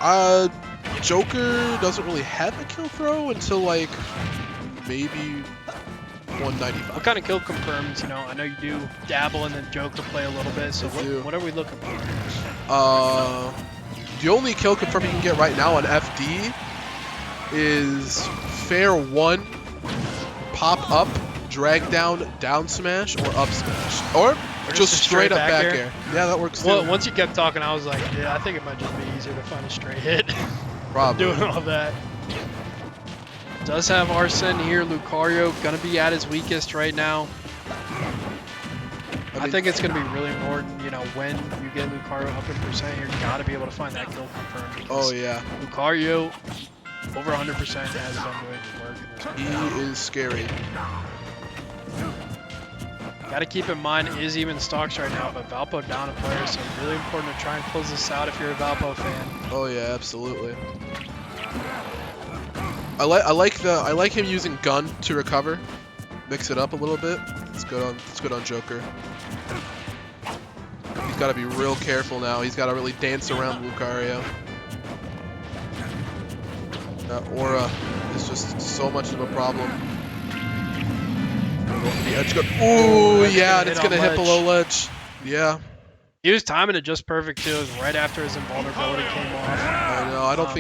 Joker doesn't really have a kill throw until like maybe 195. What kind of kill confirms? I know you do dabble in the Joker play a little bit. So what are we looking for? The only kill confirm you can get right now on FD is fair 1, pop up, drag down smash, or up smash, or just straight up back air. Yeah, that works too. Well, once you kept talking, I was like, yeah, I think it might just be easier to find a straight hit. Probably. Doing all that. Does have Arsene here. Lucario gonna be at his weakest right now. I think it's going to be really important, when you get Lucario up in percent here, you got to be able to find that kill confirmed. Oh, yeah. Lucario, over 100% has been doing the work in this He is scary. Got to keep in mind, it is even stocks right now, but Valpo down a player, so really important to try and close this out if you're a Valpo fan. Oh, yeah, absolutely. I like him using gun to recover. Mix it up a little bit. It's good on Joker. He's got to be real careful now. He's got to really dance around Lucario. That aura is just so much of a problem. The edge guard. Ooh, yeah, and it's gonna hit below ledge. Yeah. He was timing it just perfect too. It was right after his invulnerability came off. I know. I don't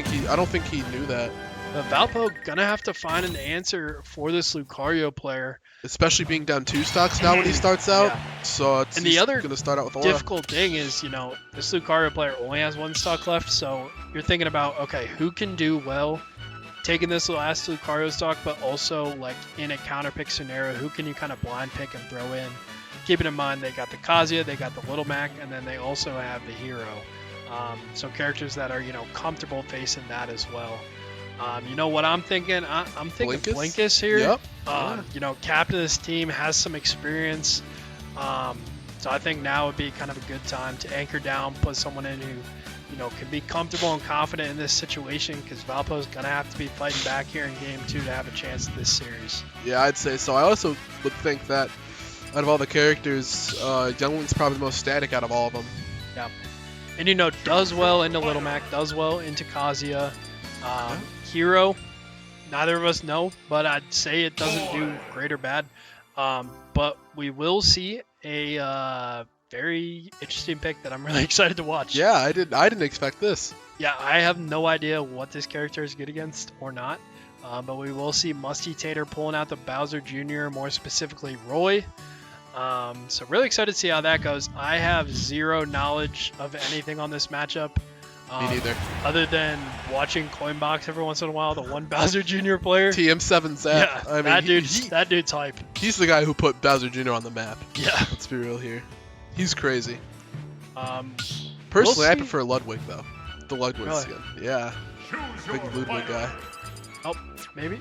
think he knew that. But Valpo gonna have to find an answer for this Lucario player. Especially being down 2 stocks now when he starts out. Yeah. So and the other gonna start out with aura. difficult thing is, this Lucario player only has 1 stock left, so you're thinking about, okay, who can do well taking this last Lucario stock, but also like in a counter pick scenario, who can you kind of blind pick and throw in? Keeping in mind they got the Kazuya, they got the Little Mac, and then they also have the Hero. So characters that are, you know, comfortable facing that as well. You know what I'm thinking? I'm thinking Blinkus here. Yep. You know, captain of this team, has some experience. So I think now would be kind of a good time to anchor down, put someone in who, you know, can be comfortable and confident in this situation, because Valpo's going to have to be fighting back here in Game 2 to have a chance at this series. Yeah, I'd say so. I also would think that out of all the characters, Youngling's probably the most static out of all of them. Yeah. And, you know, does well into Little Mac, does well into Kazuya. Hero, neither of us know, but I'd say it doesn't do great or bad. But we will see a very interesting pick that I'm really excited to watch. Yeah, I didn't expect this. Yeah, I have no idea what this character is good against or not. But we will see Musty Tater pulling out the Bowser Jr., more specifically Roy. So really excited to see how that goes. I have zero knowledge of anything on this matchup. Me neither. Other than watching Coinbox every once in a while, the one Bowser Jr. player. TM7 Zap. Yeah, I mean, that dude's hype. He's the guy who put Bowser Jr. on the map. Yeah. Let's be real here. He's crazy. we'll Personally, I prefer Ludwig, though. The Ludwig Really? skin. Yeah. Big Ludwig guy. Oh, maybe.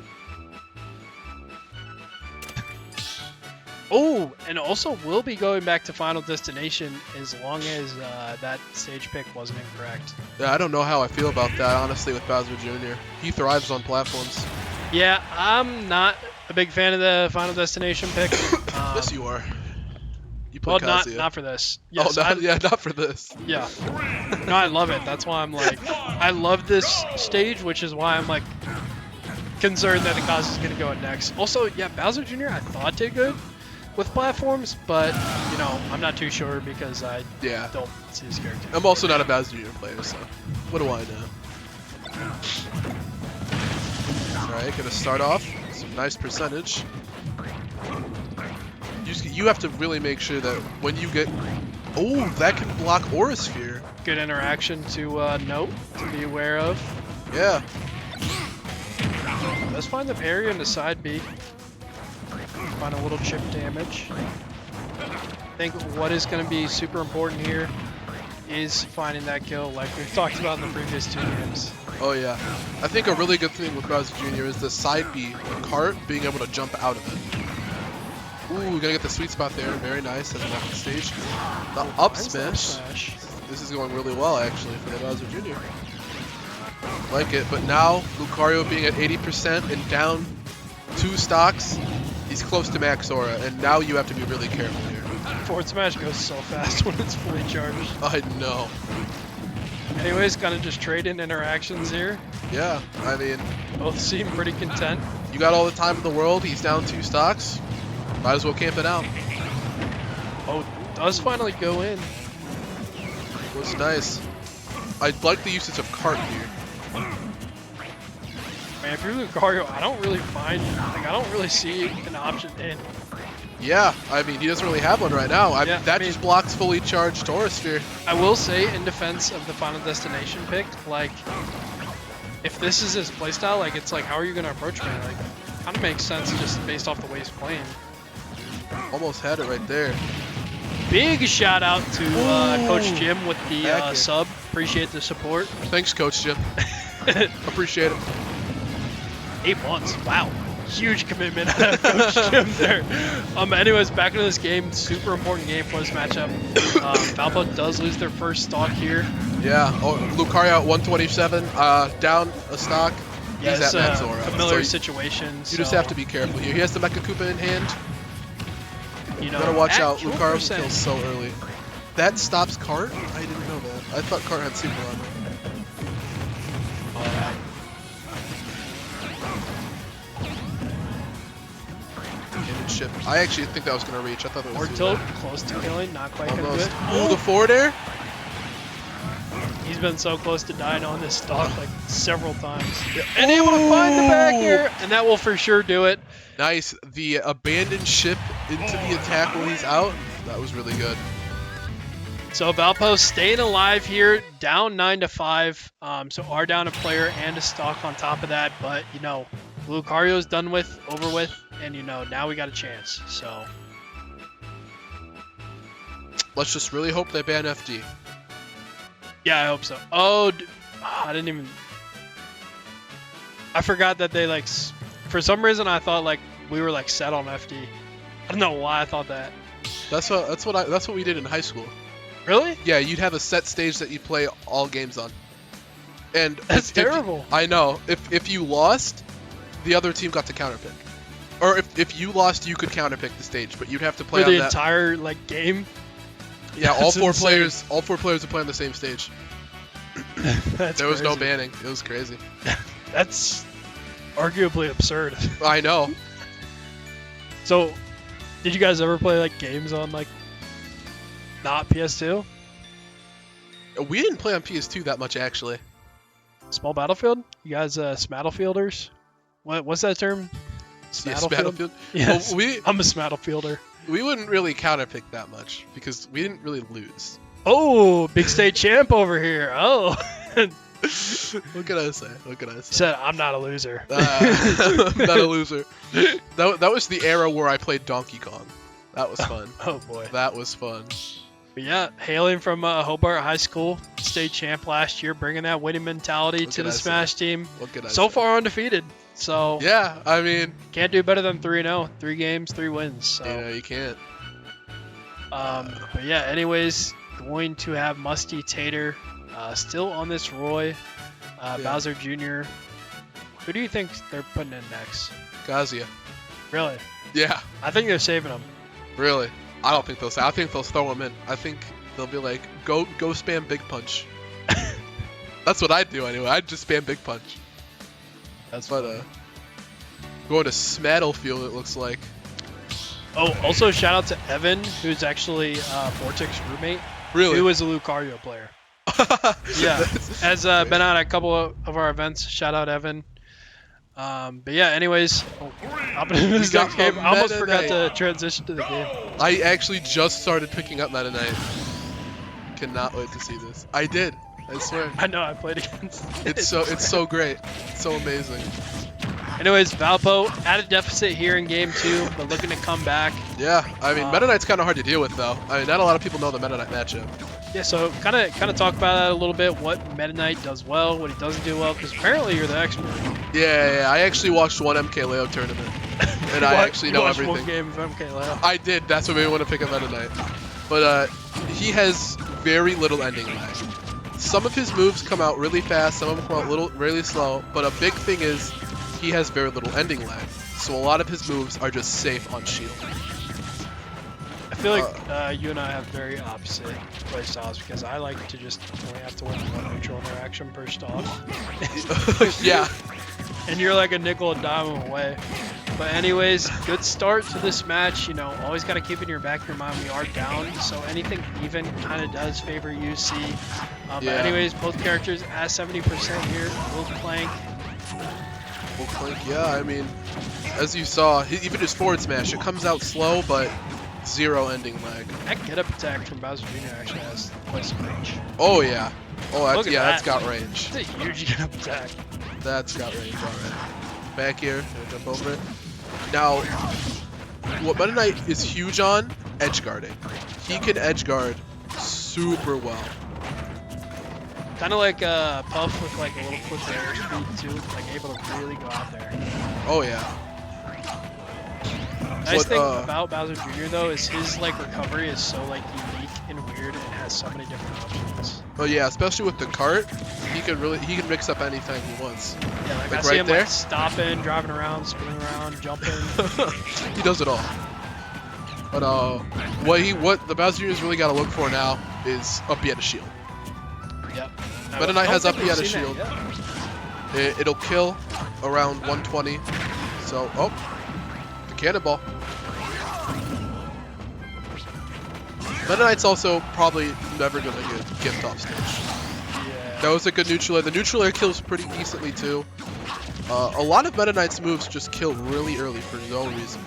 Oh, and also we'll be going back to Final Destination as long as that stage pick wasn't incorrect. Yeah, I don't know how I feel about that, honestly, with Bowser Jr. He thrives on platforms. Yeah, I'm not a big fan of the Final Destination pick. Yes, you are. You play Well, Kazuya. not for this. Yes, not for this. Yeah. No, I love it. That's why I'm like, I love this stage, which is why I'm like concerned that the Kazuya is going to go in next. Also, yeah, Bowser Jr. I thought did good with platforms, but, you know, I'm not too sure because I don't see his character. I'm also not a Bowser Jr. player, so what do I know? Alright, gonna start off. Some nice percentage. You have to really make sure that when you get... Oh, that can block Aura Sphere. Good interaction to note, to be aware of. Yeah. Let's find the parry in the side B. Find a little chip damage. I think what is going to be super important here is finding that kill like we've talked about in the previous two games. Oh yeah. I think a really good thing with Bowser Jr. is the side B cart being able to jump out of it. Ooh, gonna get the sweet spot there. Very nice as an epic stage. The up smash. This is going really well actually for the Bowser Jr. Like it, but now Lucario being at 80% and down 2 stocks, he's close to max aura, and now you have to be really careful here. Forward smash goes so fast when it's fully charged. I know. Anyways, gonna just trade in interactions here. Yeah, I mean, both seem pretty content. You got all the time in the world. He's down 2 stocks. Might as well camp it out. Oh, does finally go in. Was nice. I like the usage of cart here. Man, if you're Lucario, I don't really find, like, I don't really see an option in. Yeah, I mean, he doesn't really have one right now. That just blocks fully charged Taurus Sphere. I will say, in defense of the Final Destination pick, like, if this is his playstyle, like, it's like, how are you going to approach me? Like, kind of makes sense just based off the way he's playing. Almost had it right there. Big shout out to Coach Jim with the sub. Appreciate the support. Thanks, Coach Jim. Appreciate it. 8 months. Wow. Huge commitment out of Coach Jim there. Anyways, back into this game. Super important game for this matchup. Valpo does lose their first stock here. Yeah. Oh, Lucario at 127. Down a stock. Yeah, he's it's at max aura. familiar so situation. You just have to be careful here. He has the Mecha Koopa in hand. You know, gotta watch out. Lucario kills so early. That stops Cart? I didn't know that. I thought Cart had super armor. Ship. I actually think that was going to reach. I thought that was tilt, close to killing, not quite gonna do it. Ooh, the forward air. He's been so close to dying on this stock like several times. Yeah. And able to find the back air, and that will for sure do it. Nice. The abandoned ship into the attack when he's out. That was really good. So Valpo staying alive here, down 9-5. So are down a player and a stock on top of that. But, you know, Lucario's done with, over with, and, you know, now we got a chance. So let's just really hope they ban FD. yeah, I hope so. Oh, I didn't even... I forgot that they, like... For some reason, I thought, like, we were, like, set on FD. I don't know why I thought that. That's what we did in high school. Really? Yeah, you'd have a set stage that you play all games on. And That's terrible. I know. If you lost, the other team got to counterpick. Or if you lost, you could counterpick the stage, but you'd have to play for on the that. entire like game. Yeah, all four insane. players would play on the same stage. That's There was no crazy. banning. It was crazy. That's arguably absurd. I know. So, did you guys ever play like games on like not PS2? We didn't play on PS2 that much actually. Small Battlefield? You guys Smattlefielders? What's that term? Yeah, Smattlefield? Battlefield. Yes. Well, I'm a Smattlefielder. we wouldn't really counterpick that much because we didn't really lose. Oh, big state champ over here. Oh. What can I say? What can I say? Said I'm not a loser. I'm not a loser. That was the era where I played Donkey Kong. That was fun. Oh boy. That was fun. But yeah, hailing from Hobart High School, state champ last year, bringing that winning mentality What to can the I say? Smash team. What can I So say? far undefeated. So Yeah, I mean, can't do better than 3-0. 3 games, 3 wins. So you can't. but yeah, anyways, going to have Musty Tater still on this Roy. Bowser Jr. Who do you think they're putting in next? Gazia. Really? Yeah, I think they're saving him. really. I don't think they'll say. I think they'll throw him in. I think they'll be like, go spam Big Punch. That's what I'd do anyway. I'd just spam Big Punch. That's But funny. going to Smattlefield, it looks like. Oh, also shout out to Evan, who's actually Vortex's roommate. Really? He was a Lucario player. Yeah, has been at a couple of our events. Shout out Evan. But yeah, anyways, up into this got next game. a I almost Meta forgot Knight. to transition to the game. I actually just started picking up Meta Knight. Cannot wait to see this. I did. I swear. I know I played against. It's so great. It's so amazing. Anyways, Valpo at a deficit here in game 2, but looking to come back. Yeah, I mean, Meta Knight's kind of hard to deal with, though. I mean, not a lot of people know the Meta Knight matchup. Yeah, so kind of talk about that a little bit. What Meta Knight does well, what he doesn't do well, because apparently you're the expert. Yeah, I actually watched one MKLeo tournament, and I actually know everything. One game of MKLeo. I did. That's what made me want to pick up Meta Knight. But he has very little ending lag. Some of his moves come out really fast, some of them come out really slow, but a big thing is he has very little ending lag. So a lot of his moves are just safe on shield. I feel like you and I have very opposite play styles because I like to just only have to win one neutral interaction per stock. Yeah. And you're like a nickel and dime away. But anyways, good start to this match. You know, always got to keep in your back of your mind we are down, so anything even kind of does favor UC. But anyways, both characters at 70% here. Will Clank. Well, Clank, yeah, I mean, as you saw, even his forward smash, it comes out slow, but zero ending lag. That get-up attack from Bowser Jr. actually has quite some range. Oh, yeah. Oh, Look at that's that. got range. It's a huge get-up attack. That's got range already. Back here, gonna jump over it. Now, what Meta Knight is huge on, edge guarding. He can edge guard super well. Kind of like Puff with like a little quicker air speed too, like able to really go out there. Oh yeah. Nice thing about Bowser Jr. though is his like recovery is so like unique and weird and has so many different options. Oh yeah, especially with the cart, he can mix up anything he wants. Yeah, like I Like see right him there? like stopping, driving around, spinning around, jumping. He does it all. But what the Bowser Jr.'s really got to look for now is up B at a shield. Yep. Meta Knight has up B at a at shield. It'll kill around 120. So, oh, the cannonball. Meta Knight's also probably never gonna get gift off stage. Yeah. That was a good neutral air. The neutral air kills pretty decently too. A lot of Meta Knight's moves just kill really early for no reason.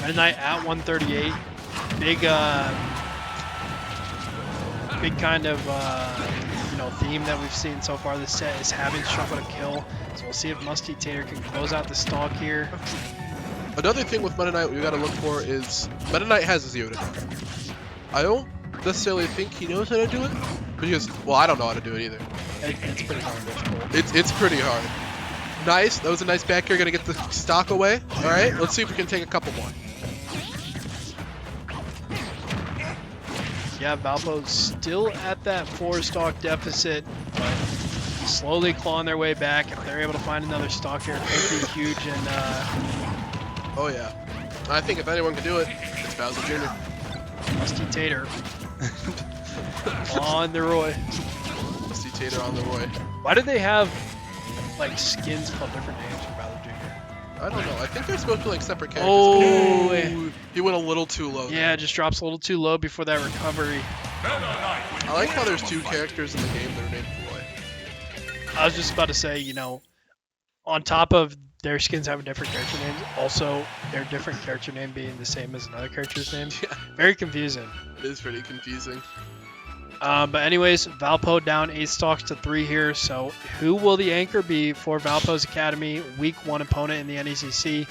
Meta Knight at 138. Big big kind of theme that we've seen so far this set is having struggle to kill. So we'll see if Musty Tater can close out the stock here. Another thing with Meta Knight we gotta look for is Meta Knight has a 0 to die. I don't necessarily think he knows how to do it, because, well, I don't know how to do it either. It's pretty hard, difficult. It's pretty hard. Nice, that was a nice back here, gonna get the stock away. All right, let's see if we can take a couple more. Yeah, Valpo's still at that 4 stock deficit, but slowly clawing their way back. If they're able to find another stock here, it could be huge. And oh yeah, I think if anyone can do it, it's Bowser Jr. Musty Tater on the Roy. Musty Tater on the Roy. Why do they have like skins called different names for Bowser Jr.? I don't know. I think they're supposed to be like separate characters. Oh, he went a little too low. Yeah, just drops a little too low before that recovery. I like how there's 2 characters in the game that are named Roy. I was just about to say, on top of their skins having different character names, also their different character name being the same as another character's name. Yeah. Very confusing. It is pretty confusing. But anyways, Valpo down 8 stocks to 3 here. So who will the anchor be for Valpo's Academy Week 1 opponent in the NECC?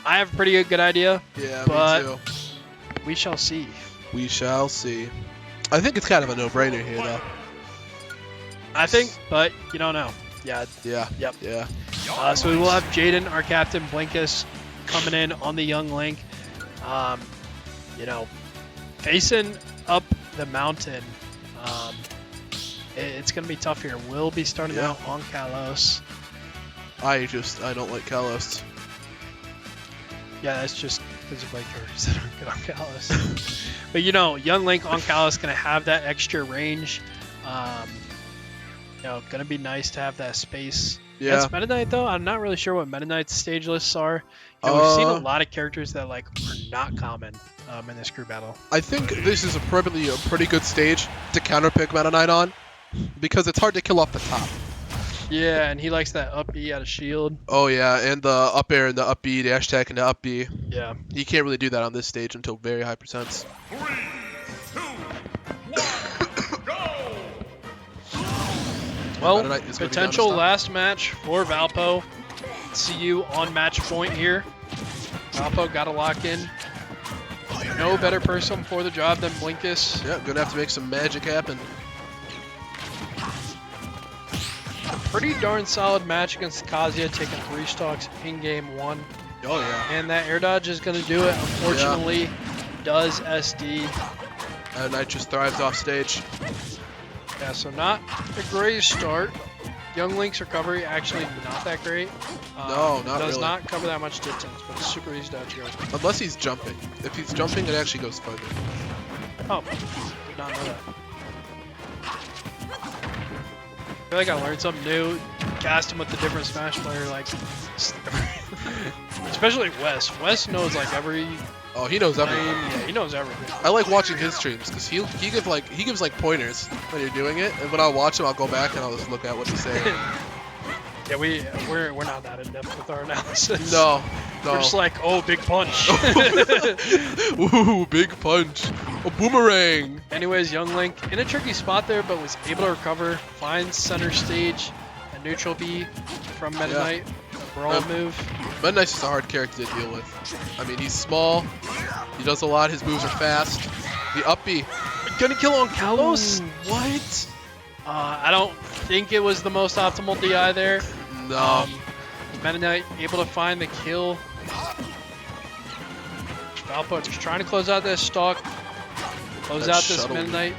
I have a pretty good idea. Yeah, but me too. We shall see. We shall see. I think it's kind of a no-brainer here, though. I think, but you don't know. Yeah. Yeah. Yep. Yeah. So we will have Jaden, our captain, Blinkus, coming in on the young Link. Facing up the mountain. It's going to be tough here. We'll be starting out on Kalos. I don't like Kalos. Yeah, that's just because of like characters that aren't good on Kalos. But young Link on Kalos going to have that extra range. Going to be nice to have that space. Yeah. Against Meta Knight, though, I'm not really sure what Meta Knight's stage lists are. We've seen a lot of characters that are not common in this group battle. I think this is probably a pretty good stage to counterpick Meta Knight on, because it's hard to kill off the top. Yeah, and he likes that up B out of shield. Oh yeah, and the up air and the up B, dash attack and the up B. Yeah. You can't really do that on this stage until very high percents. 3, 2, 1, go! Well, Meta Knight is gonna be potential down to last match for Valpo. See you on match point here. Valpo got to lock in. No better person for the job than Blinkus. Yeah, gonna have to make some magic happen. A pretty darn solid match against Kazuya, taking 3 stocks in game 1. Oh yeah. And that air dodge is going to do it. Unfortunately, does SD. Knight just thrives off stage. Yeah, so not a great start. Young Link's recovery actually not that great. No, not does really. not cover that much distance, but it's super easy to outgo. Unless he's jumping. If he's jumping, it actually goes further. Oh, did not know that. I feel like I learned something new. Cast him with a different Smash player, especially Wes. Wes knows every. Oh, he knows everything. Yeah, he knows everything. I like watching his streams because he gives pointers when you're doing it, and when I watch him, I'll go back and I'll just look at what he's saying. Yeah, we're not that in depth with our analysis. No. We're just like, oh, big punch. Ooh, big punch. A boomerang. Anyways, Young Link in a tricky spot there, but was able to recover. Finds center stage, a neutral B from Meta Knight, a brawl move. Meta Knight's just a hard character to deal with. I mean, he's small. He does a lot. His moves are fast. The up B. Gonna kill on Kalos? Ooh, what? I don't think it was the most optimal DI there. No. Meta Knight able to find the kill. Valpo just trying to close out this stock. Close out this Meta Knight.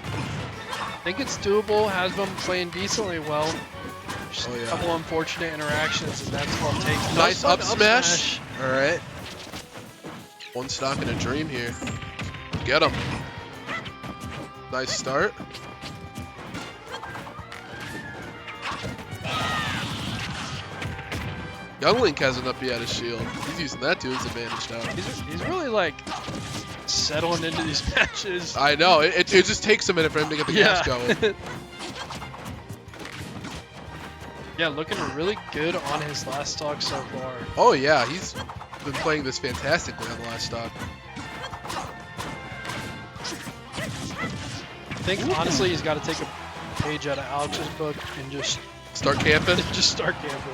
I think it's doable. Has been playing decently well. Just a couple unfortunate interactions, and that's what it takes. Nice up smash. All right. 1 stock and a dream here. Get him. Nice start. Young Link has an up B out of shield. He's using that to his advantage now. He's really settling into these matches. I know. It just takes a minute for him to get the gas going. Yeah, looking really good on his last stock so far. Oh yeah, he's been playing this fantastically on the last stock. think honestly he's got to take a page out of Alex's book and just Start camping. just start camping.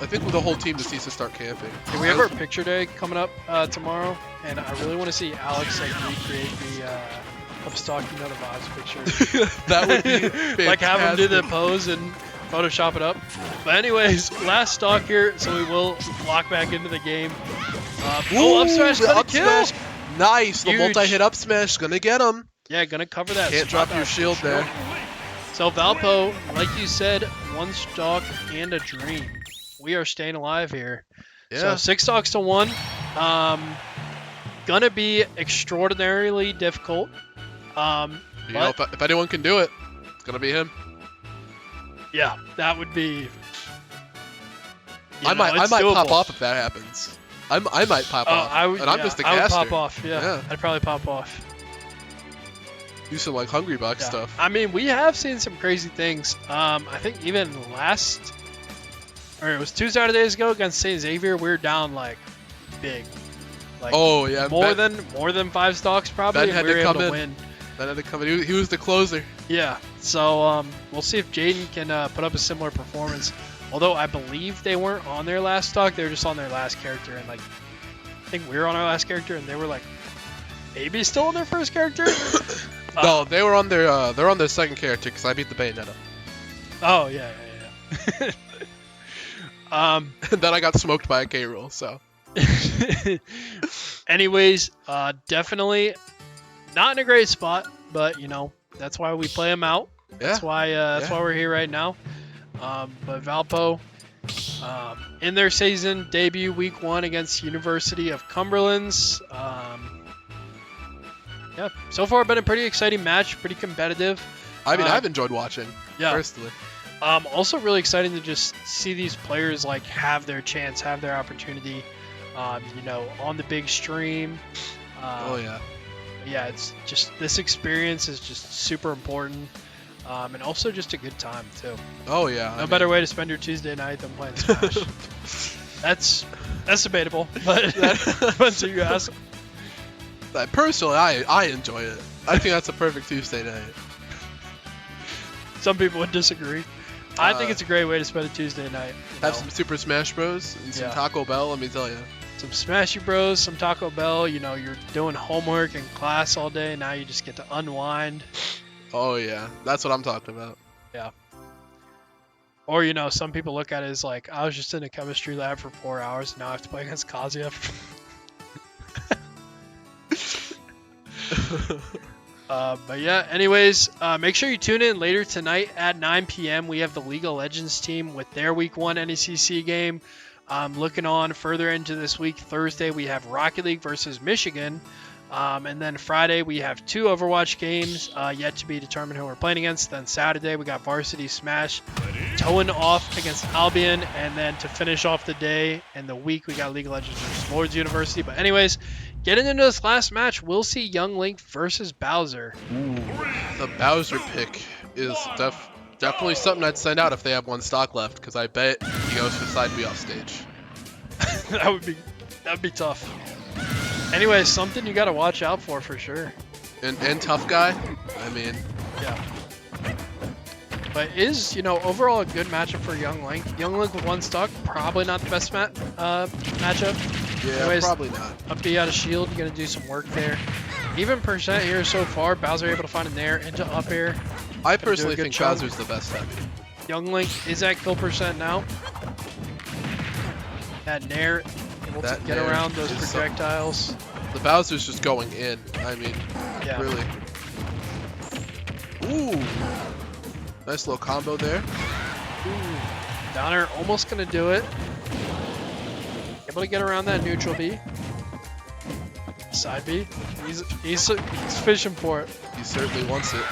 I think the whole team just needs to start camping. Yeah, we have our picture day coming up tomorrow, and I really want to see Alex like recreate the Upstock You Know the Vibes picture. That would be fantastic. Like have him do the pose and Photoshop it up. But anyways, last stock here, so we will lock back into the game. Up smash, the gonna up kill. smash. Nice. The Huge. multi-hit up smash. Gonna get him. Yeah, gonna cover that. Can't spot drop your out. shield there. So Valpo, like you said, 1 stock and a dream. We are staying alive here. Yeah. So 6 stocks to 1. Gonna be extraordinarily difficult. You know, if anyone can do it, it's gonna be him. Yeah, that would be. I might pop doable. off if that happens. I might pop off. And I'm just a I would caster. pop off. Yeah, I'd probably pop off. Do some like Hungry Box Yeah. stuff. I mean, we have seen some crazy things. I think even it was 2 Saturdays ago against St. Xavier, we were down like big. Like Oh yeah, more than 5 stocks probably, Ben and had we were to able come to in. win. That had to come in. He was the closer. Yeah, so we'll see if Jaden can put up a similar performance. Although I believe they weren't on their last stock, they were just on their last character, and like I think we were on our last character, and they were like maybe still on their first character. No, they were on their they're on their second character because I beat the Bayonetta. Oh yeah. And then I got smoked by a K roll. So. Anyways, definitely not in a great spot, but you know that's why we play them out. That's why we're here right now. But Valpo, in their season debut week 1 against University of Cumberland's, yeah, so far been a pretty exciting match, pretty competitive. I mean, I've enjoyed watching. Yeah. Personally. Also really exciting to just see these players like have their chance, have their opportunity. You know, on the big stream. Oh yeah. Yeah, it's just this experience is just super important, and also just a good time too. Oh yeah. No better way to spend your Tuesday night than playing Smash. that's debatable, but that depends who you ask. Personally, I enjoy it. I think that's a perfect Tuesday night. Some people would disagree. I think it's a great way to spend a Tuesday night. Have some Super Smash Bros. And some Taco Bell. Let me tell you. Some Smashy Bros, some Taco Bell. You know, you're doing homework and class all day. Now you just get to unwind. Oh yeah, that's what I'm talking about. Yeah. Or, you know, some people look at it as like, I was just in a chemistry lab for 4 hours, and now I have to play against Kazuya. But yeah, anyways, make sure you tune in later tonight at 9 p.m. We have the League of Legends team with their Week 1 NECC game. Looking on further into this week, Thursday we have Rocket League versus Michigan. And then Friday we have 2 Overwatch games yet to be determined who we're playing against. Then Saturday we got Varsity Smash towing off against Albion. And then to finish off the day and the week, we got League of Legends versus Lords University. But anyways, getting into this last match, we'll see Young Link versus Bowser. Ooh, the Bowser pick is definitely something I'd send out if they have 1 stock left, because I bet he goes for side B off stage. That'd be tough. Anyway, something you got to watch out for sure. And tough guy. I mean, yeah. But is, you know, overall a good matchup for Young Link. Young Link with 1 stock, probably not the best matchup. Yeah, anyways, probably not. Up B out of shield, you're gonna do some work there. Even percent here so far, Bowser able to find a nair into up air. I personally think chunk. Bowser's the best heavy. Young Link is at kill percent now. That nair able to get around those projectiles. The Bowser's just going in. I mean, yeah. Really. Ooh. Nice little combo there. Ooh. Downer almost gonna do it. Able to get around that neutral B. Side B. He's fishing for it. He certainly wants it.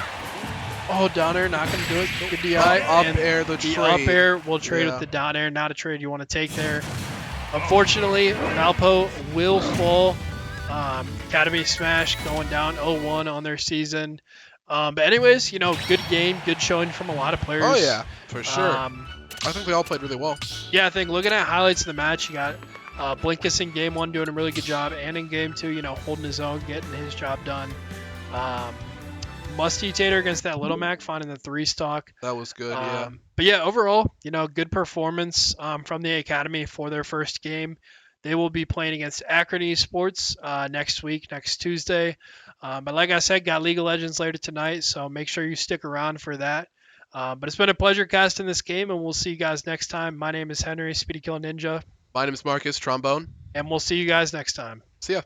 Oh, down air, not gonna do it. Good DI. Up and air, the the trade. up air will trade with the down air. Not a trade you want to take there. Unfortunately, Valpo will fall. Academy Smash going down 0-1 on their season. But anyways, you know, good game, good showing from a lot of players. Oh yeah, for sure. I think they all played really well. Yeah, I think looking at highlights of the match, you got Blinkus in game 1 doing a really good job, and in game 2, you know, holding his own, getting his job done. Musty Tater against that Little Mac, finding the 3 stock. That was good, yeah. But yeah, overall, good performance from the Academy for their first game. They will be playing against Akron Esports next week, next Tuesday. But like I said, got League of Legends later tonight, so make sure you stick around for that. But it's been a pleasure casting this game, and we'll see you guys next time. My name is Henry, Speedy Kill Ninja, My name is Marcus, Trombone. and we'll see you guys next time. See ya.